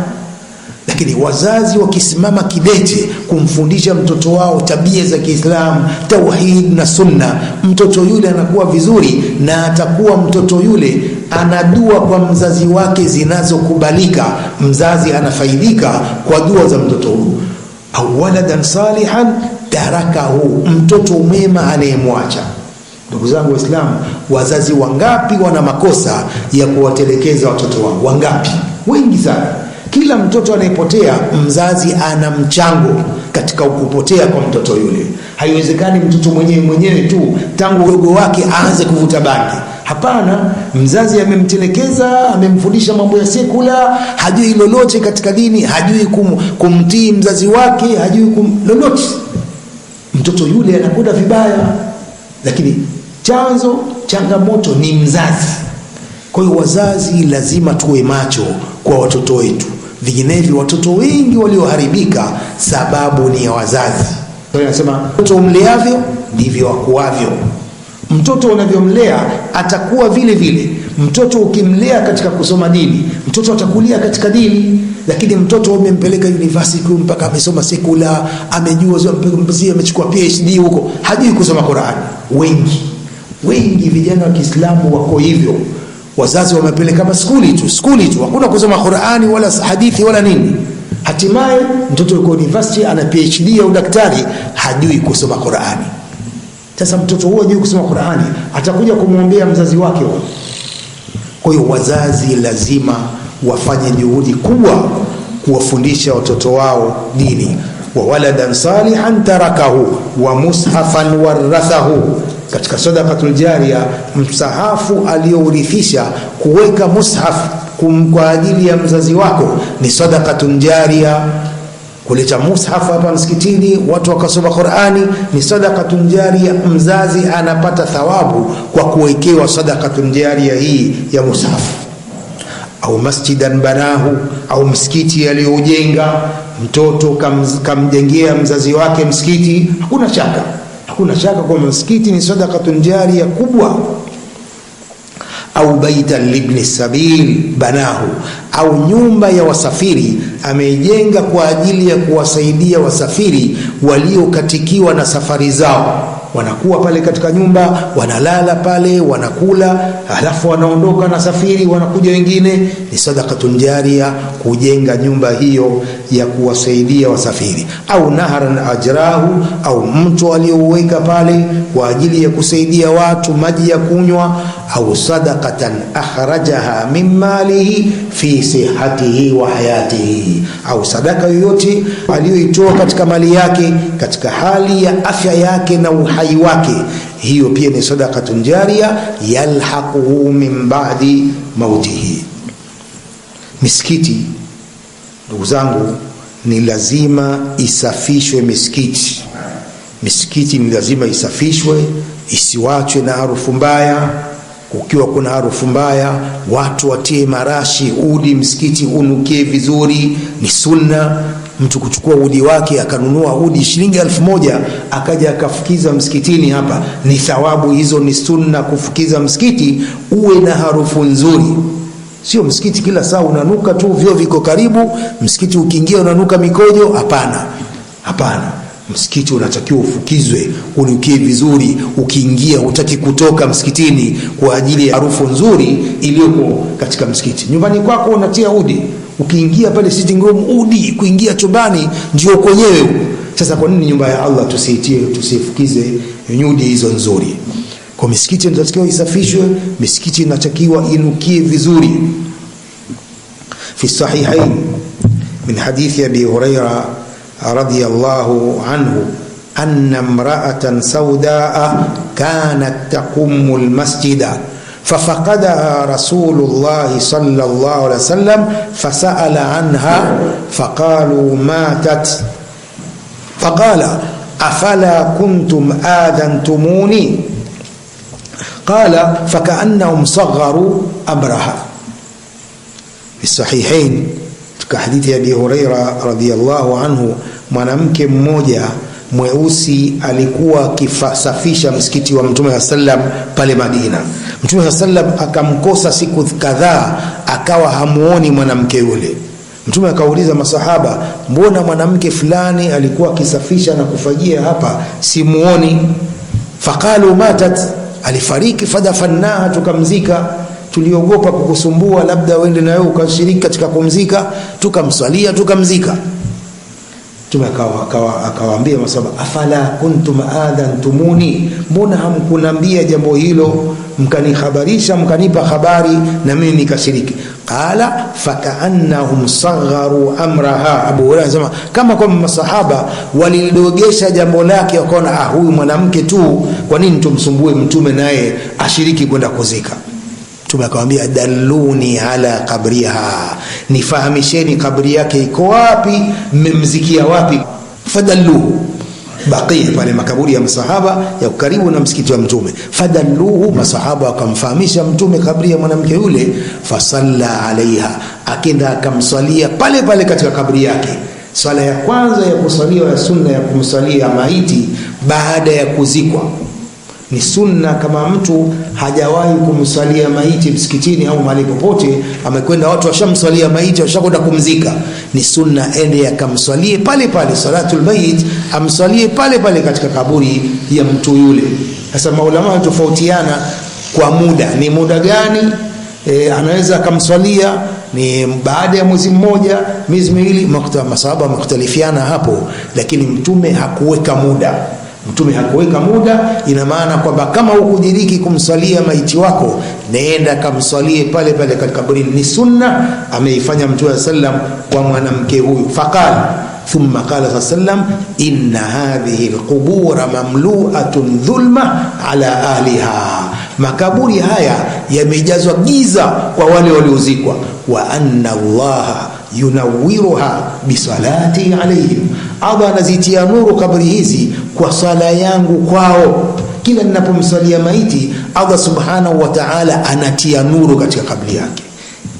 Lakini wazazi wakisimama kidete kumfundisha mtoto wao tabia za Kiislamu, tauhid na sunna, mtoto yule anakuwa vizuri, na atakuwa mtoto yule anadua kwa mzazi wake zinazokubalika. Mzazi anafaidika kwa dua za mtoto huyo. Au waladan salihan tarakahu, mtoto mwema anayemwacha. Ndugu zangu Waislamu, wazazi wangapi wana makosa ya kuwatelekeza watoto wao? Wangapi? Wengi sana. Kila mtoto anayepotea, mzazi ana mchango katika kupotea kwa mtoto yule. Haiwezekani mtoto mwenyewe tu tangu udogo wake aanze kuvuta bangi. Hapana, mzazi amemtelekeza, amemfundisha mambo ya sekula, hajui lolote katika dini, hajui kumtii mzazi wake, hajui lolote. Mtoto yule anakwenda vibaya. Lakini changamoto ni mzazi. Kwa hiyo wazazi lazima tuwe macho kwa watoto wetu. Vinginevyo watoto wengi walioharibika sababu ni ya wazazi. Kwa hiyo nasema mtoto umleavyo ndivyo akuavyo. Mtoto unavyomlea atakuwa vile vile. Mtoto ukimlea katika kusoma dini, mtoto atakulia katika dini. Lakini mtoto umempeleka university mpaka amesoma sekula, amejua amechukua PhD huko, hajui kusoma Qur'an. Wengi vijana wa Kiislamu wako hivyo. wazazi wamepeleka maskuli tu, hakuna kusoma Qur'ani wala hadithi wala nini. Hatimaye mtoto yuko university ana PhD au daktari, hajui kusoma Qur'ani. Sasa mtoto huyo hajui kusoma Qur'ani, atakuja kumwambia mzazi wake. Kwa hiyo wazazi lazima wafanye juhudi kubwa kuwafundisha watoto wao dini. Wa waladan salihan tarakahu wa mushafan warathahu. Katika sadaqatul jariya, msahafu aliyourithisha, kuweka mushaf kwa ajili ya mzazi wako ni sadaqatul jariya. Kuleta mushaf hapa msikitini watu wakasoma Qur'ani ni sadaqatul jariya, mzazi anapata thawabu kwa kuwekewa sadaqatul jariya hii ya mushaf. Au masjidan banahu, au msikiti aliyojenga mtoto kamjengea mzazi wake msikiti, hakuna shaka kwa msikiti ni sadaqatul jariya kubwa. Au baitan libni sabil banahu, au nyumba ya wasafiri ameijenga kwa ajili ya kuwasaidia wasafiri waliokatikiwa na safari zao. Wanakuwa pale katika nyumba, wanalala pale, wanakula, halafu wanaondoka na safiri, wanakuja wengine. Ni sadaqatul jariya kujenga nyumba hiyo ya kuwasaidia wasafiri. Au naharan ajrahu, au mto aliouweka pale kwa ajili ya kusaidia watu maji ya kunywa. Au sadaqatan akhrajaha min malihi fi sihhatihi wa hayatihi, au sadaka yoyote aliyoitoa katika mali yake katika hali ya afya yake na uhai wake, hiyo pia ni sadaqatul jariya yalhaquhu min ba'di mautihi. Misikiti, ndugu zangu, ni lazima isafishwe. Misikiti ni lazima isafishwe, isiwachwe na harufu mbaya. Ukiwa kuna harufu mbaya, watu watie marashi, udi msikiti unukie vizuri. Ni sunna mtu kuchukua udi wake, akanunua udi shilingi 1000 akaja akafukiza msikitini hapa, ni thawabu hizo. Ni sunna kufukiza msikiti uwe na harufu nzuri. Sio msikiti kila saa unanuka tu, vyo viko karibu, msikiti ukiingia unanuka mikojo. Hapana. Msikiti unatakiwa ufukizwe, unukie vizuri. Ukiingia hutaki kutoka msikitini kwa ajili ya harufu nzuri iliyoko katika msikiti. Nyumbani kwako unatia udi, ukiingia pale sitting room udi, kuingia chumbani ndio kwenyewe. Sasa kwa nini nyumba ya Allah tusifukize nyudi hizo nzuri? Kwa misikiti inatakiwa isafishwe, misikiti inatakiwa inukie vizuri. Fi sahihain min hadithi Abi Hurairah radiyallahu anhu anna imra'atan sawdaa kanat taqumu almasjida fafaqadaha Rasulullah sallallahu alaihi wasallam fasala anha faqalu matat faqala afala kuntum adantumuni qala fakannahum sagharu amraha. Fi sahihain hadithi ya Abi Hurairah radhiyallahu anhu, mwanamke mmoja mweusi alikuwa akisafisha msikiti wa Mtume sallam pale Madina. Mtume sallam akamkosa siku kadhaa, akawa hamuoni mwanamke yule. Mtume akauliza masahaba, mbona mwanamke fulani alikuwa akisafisha na kufagia hapa simuoni? Faqalu matat, alifariki. Fadafannaha, tukamzika. Tuliogopa kukusumbua, labda uende na wewe ukashiriki katika kumzika. Tukamswalia, tukamzika. Mtume akawaambia masahaba, afala kuntum adantumuni, mbona hamkunambia jambo hilo, mkanihabarisha, mkanipa habari na mimi nikashiriki? Qala fakaannahum sagharu amraha. Abu Hurairah anasema kama kwa masahaba walidogesha jambo lake, wakaona huyu mwanamke tu, kwa nini tumsumbue mtume naye ashiriki kwenda kuzika? Mtume akamwambia, dalluni ala qabriha, nifahamisheni kabri yake iko wapi, mmemzikia wapi. Fadalluhu, Baqi pale makaburi ya masahaba ya karibu na msikiti wa Mtume. Fadalluhu, masahaba wakamfahamisha Mtume kabri ya mwanamke yule. Fasalla alaiha, akenda akamswalia pale pale katika kabri yake. Swala ya kwanza ya kuswalia ya sunna ya kumswalia maiti baada ya kuzikwa. Ni sunna kama mtu hajawahi kumswalia maiti msikitini au mahali popote, amekwenda watu washamswalia maiti, washakwenda kumzika, ni sunna ende akamswalie pale pale, salatul mayit, amswalie pale pale katika kaburi ya mtu yule. Sasa maulama tofautiana kwa muda, ni muda gani anaweza akamswalia ni baada ya mwezi mmoja, miezi miwili. Masahaba wamekhtalifiana hapo, lakini mtume hakuweka muda. Mtume hakuweka muda. Ina maana kwamba kama hukudiriki kumswalia maiti wako, nenda kamswalie pale pale katika kaburi. Ni sunna ameifanya Mtume sallam kwa mwanamke huyu. Faqala thumma qala sallam inna hadhihi alqubur mamlu'atun dhulma ala ahliha, makaburi haya yamejazwa giza kwa wale waliozikwa. Wa anna Allah yunawwiruha bisalati alayhim, Allah anazitia nuru kaburi hizi kwa sala yangu kwao. Kila ninapomsalia maiti, Allah subhanahu wa ta'ala anatia nuru katika kaburi yake.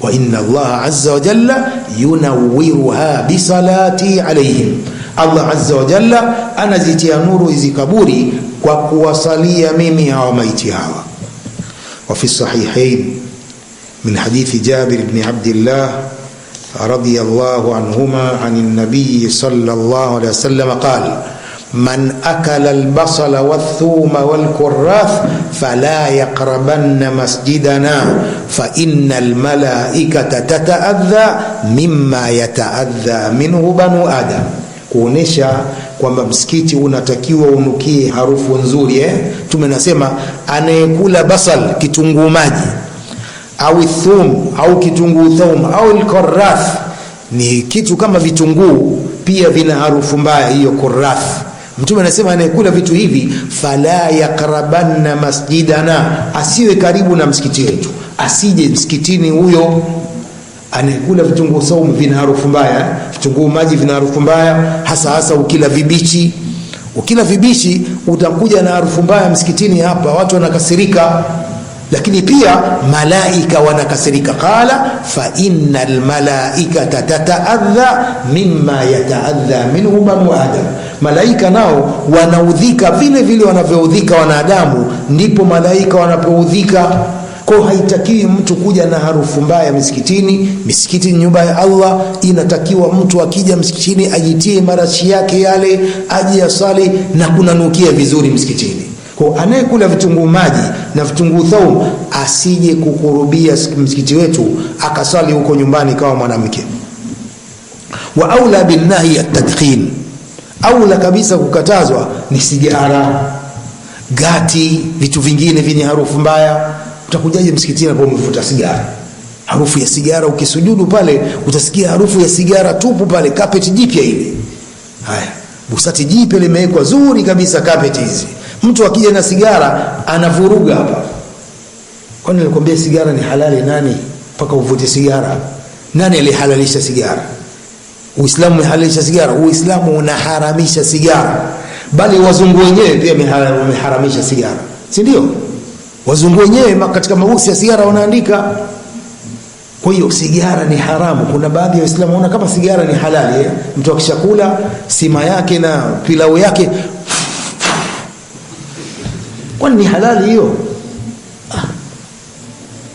Wa inna Allah azza wa jalla yunawwiruha bisalati alayhim, Allah azza wa jalla anazitia nuru hizi kaburi kwa kuwasalia mimi hawa maiti hawa. Wa fi sahihain min hadithi Jabir ibn Abdullah رضي الله عنهما عن النبي صلى الله عليه وسلم قال من أكل البصل والثوم والكراث فلا يقربن مسجدنا فإن الملائكة تتأذى مما يتأذى منه بنو آدم. kuonesha kwamba msikiti unatakiwa unukie harufu nzuri. Tumenasema anayekula basal, kitunguu maji, au thum au kitunguu thaum au al-kurrath, ni kitu kama vitunguu pia vina harufu mbaya, hiyo kurrath. Mtume anasema anayekula vitu hivi fala yaqrabanna masjidana, asiwe karibu na msikiti wetu, asije msikitini huyo. Anayekula vitunguu thaum vina harufu mbaya, vitunguu maji vina harufu mbaya, hasa ukila vibichi. Ukila vibichi utakuja na harufu mbaya msikitini, hapa watu wanakasirika, lakini pia malaika wanakasirika. Qala fa innal malaikata tataadha mimma yataadha minhu banu adam, malaika nao wanaudhika vile vile wanavyoudhika wanadamu, ndipo malaika wanapoudhika. Kwa haitakiwi mtu kuja na harufu mbaya misikitini. Misikiti nyumba ya Allah, inatakiwa mtu akija msikitini ajitie marashi yake yale, aje asali na kunanukia vizuri msikitini. Kwa anayekula vitunguu maji na vitunguu thaum asije kukurubia msikiti wetu akasali huko nyumbani kama mwanamke. Wa aula bin nahi at-tadkhin, aula kabisa kukatazwa ni sigara, gati, vitu vingine vyenye harufu mbaya. Utakujaje msikitini hapo umevuta sigara? Harufu ya sigara, ukisujudu pale utasikia harufu ya sigara tupu pale. Carpet jipya ile, haya busati jipya limewekwa zuri kabisa, carpet hizi. Mtu akija na sigara anavuruga hapa. Kwani nilikwambia sigara ni halali? Nani mpaka uvute sigara? Nani alihalalisha sigara? Uislamu umehalalisha sigara? Uislamu unaharamisha sigara, bali wazungu wenyewe pia wameharamisha sigara, si ndio? Wazungu wenyewe katika mahusi ya sigara wanaandika. Kwa hiyo sigara ni haramu. Kuna baadhi ya Waislamu wanaona kama sigara ni halali. Mtu akishakula sima yake na pilau yake, kwani ni halali hiyo?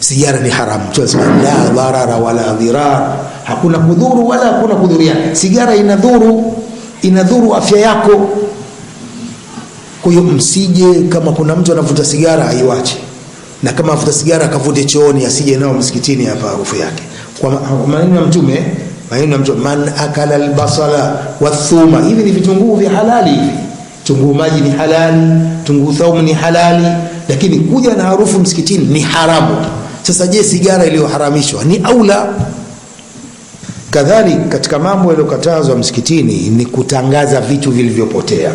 Sigara ni haramu. Tunasema la dharara wala dhirar, hakuna kudhuru wala hakuna kudhuriana. Sigara inadhuru afya yako. Kwa hiyo msije, kama kuna mtu anavuta sigara aiwache, na kama avuta sigara akavute chooni, asije nao msikitini hapa harufu yake. Kwa maneno ya Mtume, man akala albasala wathuma, hivi ni vitunguu vya halali hivi. Vitunguu maji ni halali, vitunguu thaum ni halali, lakini kuja na harufu msikitini ni haramu. Sasa je, sigara iliyoharamishwa ni aula? Kadhalika katika mambo yaliyokatazwa msikitini ni kutangaza vitu vilivyopotea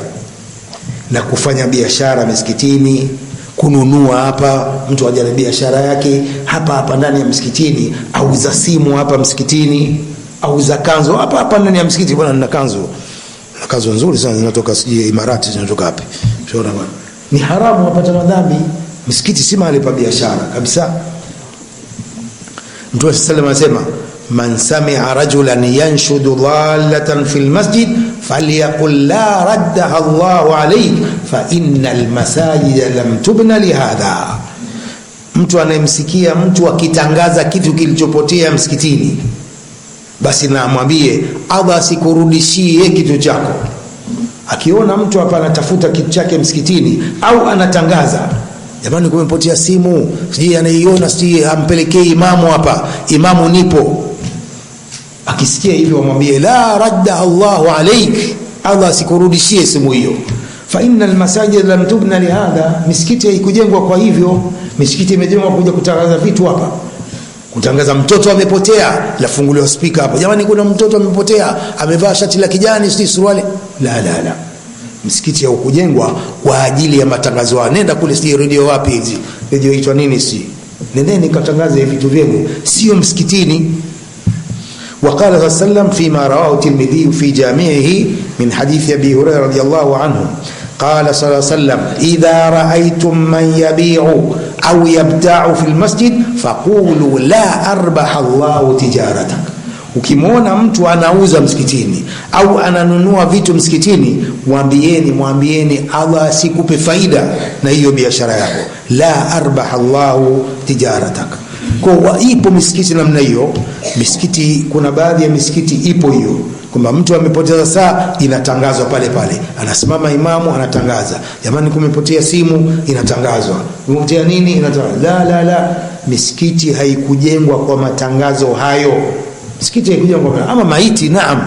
na kufanya biashara msikitini, kununua hapa. Mtu aje na biashara yake hapa ndani ya msikitini, au za simu hapa msikitini, au za kanzo hapa ndani ya msikiti. Bwana, nina kanzo nzuri sana zinatoka sije Imarati, zinatoka wapi? Unaona bwana, ni haramu, unapata madhambi. Msikiti si mahali pa biashara kabisa. Mtume sallallahu alayhi wasallam anasema man sami'a rajulan yanshudu dhalatan fil masjid falyaqul la raddaha Allahu alayk fa innal masajida lam tubna lihadha. Mtu anayemsikia mtu akitangaza kitu kilichopotea msikitini, basi na amwambie Allah asikurudishie kitu chako. Akiona mtu hapa anatafuta kitu chake msikitini au anatangaza, jamani kumepotea simu, sijui anaiona, sijui ampelekee imamu hapa, imamu nipo. Akisikia hivyo wamwambie la radda Allahu alayk, Allah asikurudishie simu hiyo. Fa innal masajid lam tubna lihadha, misikiti haikujengwa kwa hivyo. Misikiti imejengwa kuja kutangaza vitu hapa, kutangaza mtoto amepotea, lafunguliwa speaker hapo, jamani kuna mtoto amepotea, amevaa shati la kijani, si suruali. La. Msikiti haukujengwa kwa ajili ya matangazo. Nenda kule, si radio wapi hizi, radio itwa nini, si nendeni katangaze vitu vyenu, sio msikitini. وقال صلى الله عليه وسلم فيما رواه الترمذي في جامعه من حديث أبي هريرة رضي الله عنه قال صلى الله عليه وسلم إذا رأيتم من يبيع أو يبتاع في المسجد فقولوا لا أربح الله تجارتك. Ukimwona mtu anauza msikitini au ananunua vitu msikitini, mwambieni Allah asikupe faida na hiyo biashara yako. La arbaha Allahu tijaratak. Kwa ipo misikiti namna hiyo. Misikiti, kuna baadhi ya misikiti ipo hiyo kwamba mtu amepoteza saa, inatangazwa pale pale, anasimama imamu anatangaza, jamani kumepotea simu, inatangazwa, kumepotea nini, inatangazwa. La. Misikiti haikujengwa kwa matangazo hayo. Misikiti haikujengwa kwa ama maiti. Naam,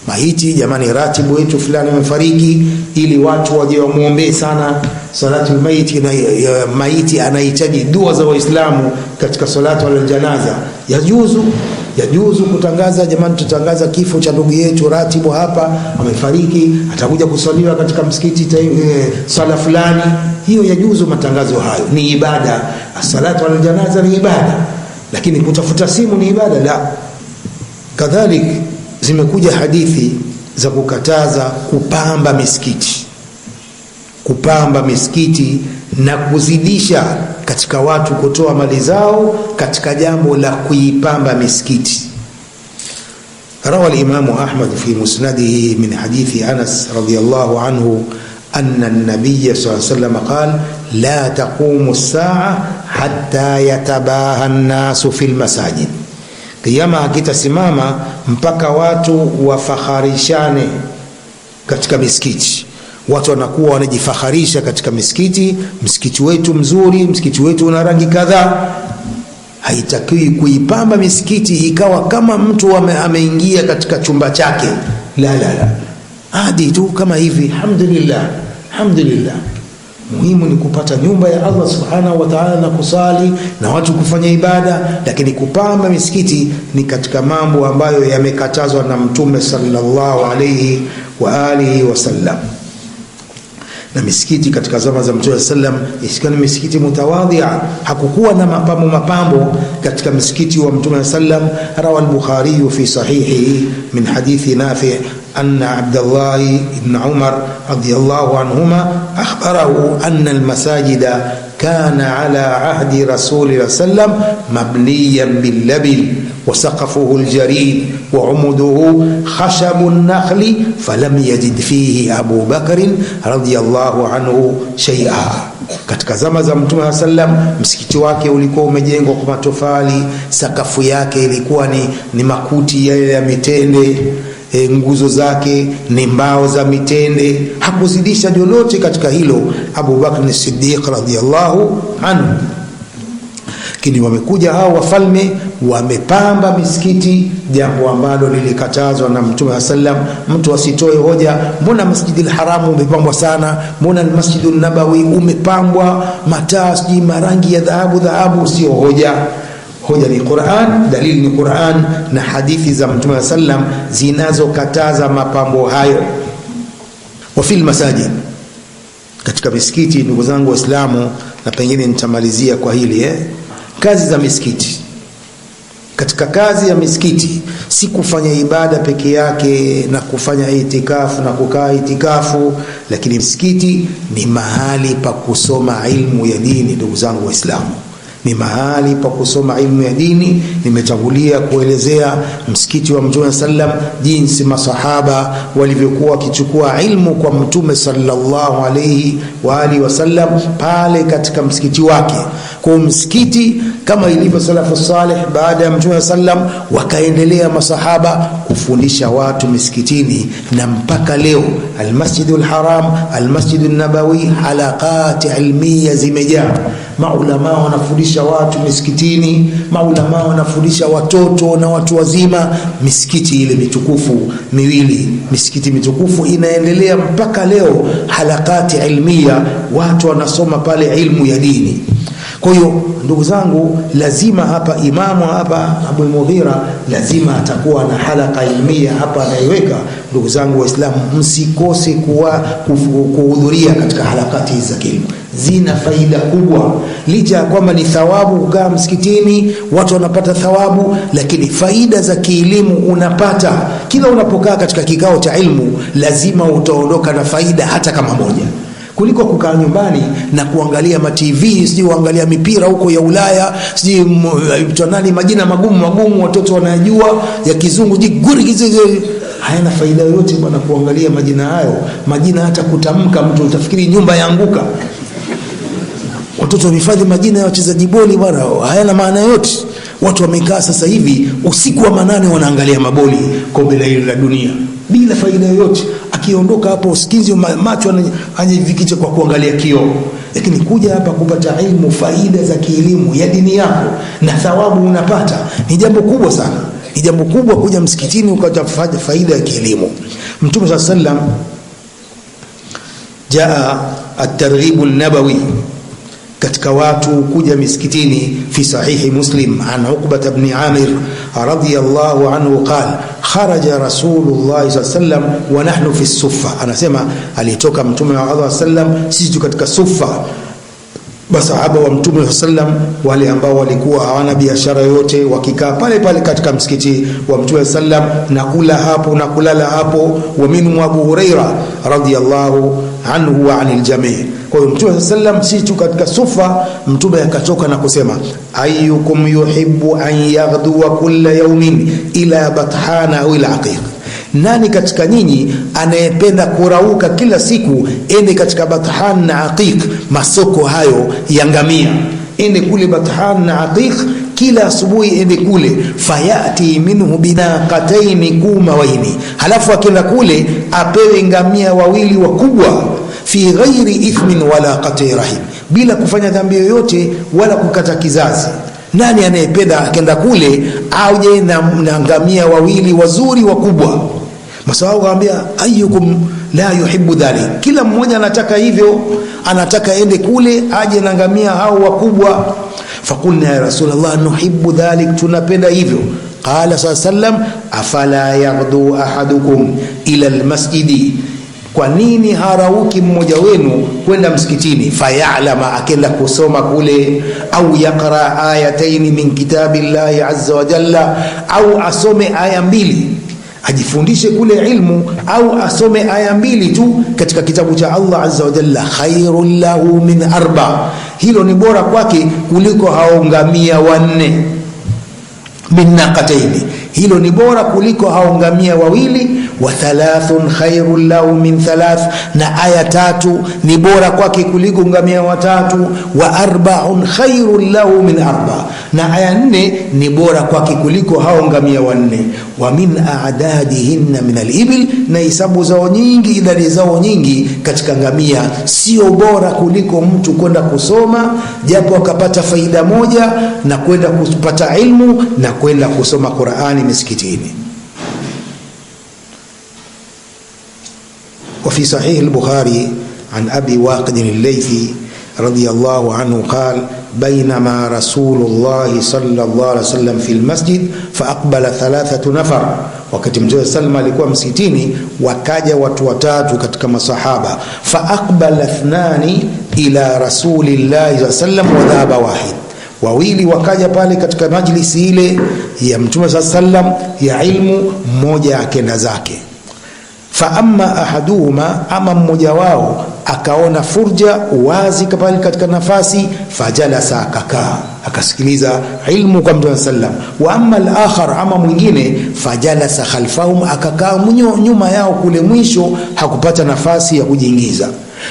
maiti, jamani ratibu wetu fulani amefariki, ili watu waje wamuombee sana. Salatul maiti, na maiti anahitaji dua za Waislamu katika salatu al-janaza. Yajuzu kutangaza, jamani tutangaza kifo cha ndugu yetu ratibu hapa amefariki, atakuja kusaliwa katika msikiti sala fulani. Hiyo yajuzu, matangazo hayo ni ibada. Salatu al-janaza ni ibada, lakini kutafuta simu ni ibada? La. Kadhalik zimekuja hadithi za kukataza kupamba misikiti na kuzidisha katika watu kutoa mali zao katika jambo la kuipamba misikiti. Rawa al-Imam Ahmad fi musnadihi min hadithi Anas radiyallahu anhu anna an-nabiy sallallahu alayhi wasallam qala la taqumu as-sa'a hatta yatabaha an-nasu fil masajid. Kiyama hakitasimama mpaka watu wafakharishane katika misikiti. Watu wanakuwa wanajifakharisha katika misikiti, msikiti wetu mzuri, msikiti wetu una rangi kadhaa. Haitakiwi kuipamba misikiti ikawa kama mtu ameingia katika chumba chake. La. Hadi tu kama hivi, alhamdulillah. Muhimu ni kupata nyumba ya Allah subhanahu wa ta'ala na kusali na watu kufanya ibada, lakini kupamba misikiti ni katika mambo ambayo yamekatazwa na Mtume sallallahu alayhi wa alihi wasallam. Na misikiti katika zama za Mtume sallam isikiwa ni misikiti mutawadhi'a, hakukuwa na mapambo katika misikiti wa Mtume sallam. Rawa al-Bukhari fi sahihi min hadithi Nafi' أن عبد الله بن عمر رضي الله عنهما أخبره أن المساجد كان على عهد رسول الله صلى الله عليه وسلم مبنيا باللبن وسقفه الجريد وعمده خشب النخل فلم يجد فيه أبو بكر رضي الله عنه شيئا. Katika zama za Mtume sallam msikiti wake ulikuwa umejengwa kwa matofali, sakafu yake ilikuwa ni makuti ya mitende, nguzo zake ni mbao za mitende, hakuzidisha lolote katika hilo Abu Bakr as-Siddiq radhiyallahu anhu. Kini wamekuja hao wafalme wamepamba misikiti, jambo ambalo lilikatazwa na Mtume sallam. Mtu asitoe hoja, mbona Masjidil Haram umepambwa sana, mbona Masjidun Nabawi umepambwa mataa siji marangi ya dhahabu, sio hoja. Hoja ni Qur'an, dalili ni Qur'an na hadithi za Mtume sallam zinazokataza mapambo hayo. Wa fil masajid, katika misikiti, ndugu zangu Waislamu, na pengine nitamalizia kwa hili kazi za misikiti. Katika kazi ya misikiti si kufanya ibada peke yake na kufanya itikafu na kukaa itikafu, lakini misikiti ni mahali pa kusoma ilmu ya dini. Ndugu zangu Waislamu, ni mahali pa kusoma ilmu ya dini. Nimetangulia kuelezea msikiti wa Mtume sallam, jinsi masahaba walivyokuwa wakichukua ilmu kwa Mtume sallallahu alayhi wa alihi wasallam pale katika msikiti wake. Kwa msikiti kama ilivyo salafu salih, baada ya Mtume sallam wakaendelea masahaba kufundisha watu misikitini, na mpaka leo Almasjidul Haram, Almasjidun Nabawi, halaqat ilmiya zimejaa. Maulama wanafundisha watu misikitini, maulama wanafundisha watoto na watu wazima. Misikiti ile mitukufu miwili, misikiti mitukufu inaendelea mpaka leo, halaqat ilmiya, watu wanasoma pale ilmu ya dini. Kwa hiyo ndugu zangu, lazima hapa imamu hapa Abu Mughira lazima atakuwa na halaka ilmiya hapa anaiweka. Ndugu zangu Waislamu, msikose kuhudhuria katika halakati za kilmu, zina faida kubwa. Licha ya kwamba ni thawabu kukaa msikitini, watu wanapata thawabu, lakini faida za kielimu unapata. Kila unapokaa katika kikao cha ilmu lazima utaondoka na faida hata kama moja, kuliko kukaa nyumbani na kuangalia ma TV, sijui kuangalia mipira huko ya Ulaya, sijui tunani majina magumu watoto wanajua ya kizungu, hayana faida yoyote bwana kuangalia majina hayo. Majina hata kutamka mtu utafikiri nyumba yaanguka. Watoto wamehifadhi majina ya wachezaji boli bwana, hayana maana yote. Watu wamekaa sasa hivi usiku wa manane wanaangalia maboli kombe la dunia bila faida yoyote. Akiondoka hapo usikizi macho anajivikicha kwa kuangalia kioo. Lakini kuja hapa kupata ilmu, faida za kielimu ya dini yako na thawabu unapata, ni jambo kubwa sana. Ni jambo kubwa kuja msikitini ukapata faida ya kielimu. Mtume sallallahu alayhi wasallam, jaa at-targhib an-nabawi, katika watu kuja misikitini, fi sahihi Muslim an Uqbah ibn Amir radiyallahu anhu qala kharaja Rasulullah sallam wa nahnu fi suffa. Anasema alitoka Mtume wa Allah sallam, sisi katika suffa. Masahaba wa Mtume sallam wale ambao walikuwa hawana biashara yote, wakikaa pale pale katika msikiti wa Mtume sallam, na kula hapo na kulala hapo. Wa minhum Abu Huraira radiyallahu anhu wa anil jami'. Kwa hiyo Mtume sallam sisi katika sufa, Mtume akatoka na kusema, ayyukum yuhibbu an yaghduwa kulla yawmin ila bathana au ila aqiq, nani katika nyinyi anayependa kurauka kila siku ende katika Bathan na Aqiq, masoko hayo ya ngamia, ende kule Bathan na Aqiq kila asubuhi, ende kule, fayati minhu binaqatayn kumawaini, halafu akienda kule apewe ngamia wawili wakubwa, fi ghairi ithmin wala qati rahim, bila kufanya dhambi yoyote wala kukata kizazi. Nani anayependa akenda kule auje na ngamia wawili wazuri wakubwa? Masahaba waambia, ayyukum la yuhibbu dhalik, kila mmoja anataka hivyo, anataka ende kule aje na ngamia hao wakubwa. Fakulna ya Rasulullah nuhibbu dhalik, tunapenda hivyo. Qala sallam, afala yaghdu ahadukum ila almasjidi, kwa nini harauki mmoja wenu kwenda msikitini, fayalama, akenda kusoma kule, au yaqra ayataini min kitabillahi azza wa jalla, au asome aya mbili, ajifundishe kule ilmu, au asome aya mbili tu katika kitabu cha Allah azza wa jalla, khairul lahu min arba, hilo ni bora kwake kuliko hao ngamia wanne. Min naqataini, hilo ni bora kuliko hao ngamia wawili. Wa thalathun khairul lahu min thalath, na aya tatu ni bora kwake kuliko ngamia watatu. Wa arba'un khairul lahu min arba, na aya nne ni bora kwake kuliko hao ngamia wanne. Wa min a'dadihinna min al-ibil, na hisabu zao nyingi, idadi zao nyingi katika ngamia, sio bora kuliko mtu kwenda kusoma japo akapata faida moja, na kwenda kupata ilmu na kwenda kusoma Qur'ani misikitini. وفي صحيح البخاري عن أبي واقد الليثي رضي الله عنه قال بينما رسول الله صلى الله عليه وسلم في المسجد فأقبل 3 نفر, wakati Mtume sallam alikuwa msikitini wakaja watu watatu katika masahaba, faaqbala 2 ila rasulillahi sallam wa dhahaba wahid, wawili wakaja pale katika majlisi ile ya Mtume sallam ya ilmu, mmoja akenda zake. Fa amma ahaduhuma, ama mmoja wao akaona furja wazi kapali katika nafasi, fajalasa akakaa. akasikiliza ilmu kwa Mtume sallam. Wa amma al-akhar, ama mwingine, fajalasa khalfahum, akakaa nyuma yao kule mwisho, hakupata nafasi ya kujiingiza.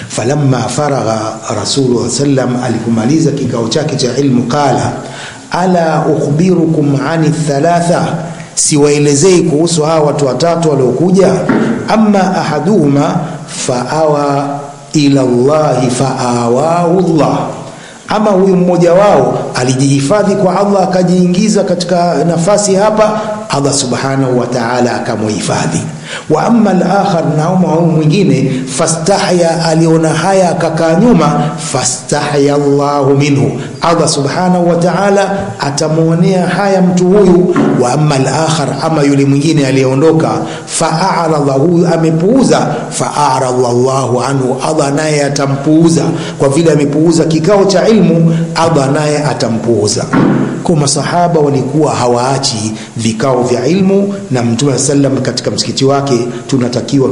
Falamma faragha Rasulullah sallam, alipomaliza kikao chake cha ilmu, qala ala ukhbirukum ani thalatha, siwaelezei kuhusu hawa watu watatu waliokuja. Amma ahaduhuma faawa ila Allah faawahu Allah, ama huyu mmoja wao alijihifadhi kwa Allah, akajiingiza katika nafasi hapa, Allah subhanahu wa ta'ala akamuhifadhi. Wa amma al-akhar, na huyu mwingine, fastahya, aliona haya akakaa nyuma, fastahya Allahu minhu, Allah subhanahu wa ta'ala atamuonea haya mtu huyu. Wa amma al-akhar, ama yule mwingine aliondoka, fa'arada, huyu amepuuza, fa'arada Allahu anhu, Allah naye atampuuza. Kwa vile amepuuza kikao cha ilmu, Allah naye atampuuza. Kwa masahaba walikuwa hawaachi vikao vya ilmu, na Mtume sallam katika msikiti wake tunatakiwa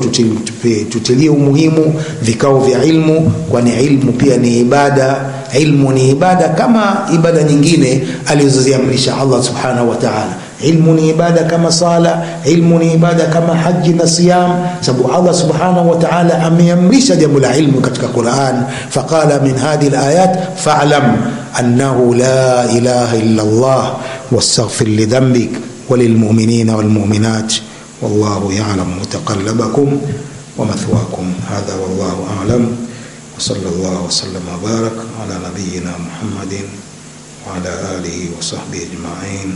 tutilie umuhimu vikao vya ilmu, kwani ilmu pia ni ibada. Ilmu ni ibada kama ibada nyingine alizoziamrisha Allah subhanahu wa ta'ala. Ilmu ni ibada kama sala, ilmu ni ibada kama haji na siyam, sababu Allah subhanahu wa ta'ala ameamrisha jambo la ilmu katika Qur'an. Faqala min hadhihi al-ayat fa'lam annahu la ilaha illa Allah wastaghfir li dhanbik walilmu'minina walmu'minat wallahu ya'lamu mutaqallabakum wa mathwaakum. Hadha wallahu a'lam. وصلى الله وسلم وبارك على نبينا محمد وعلى آله وصحبه أجمعين.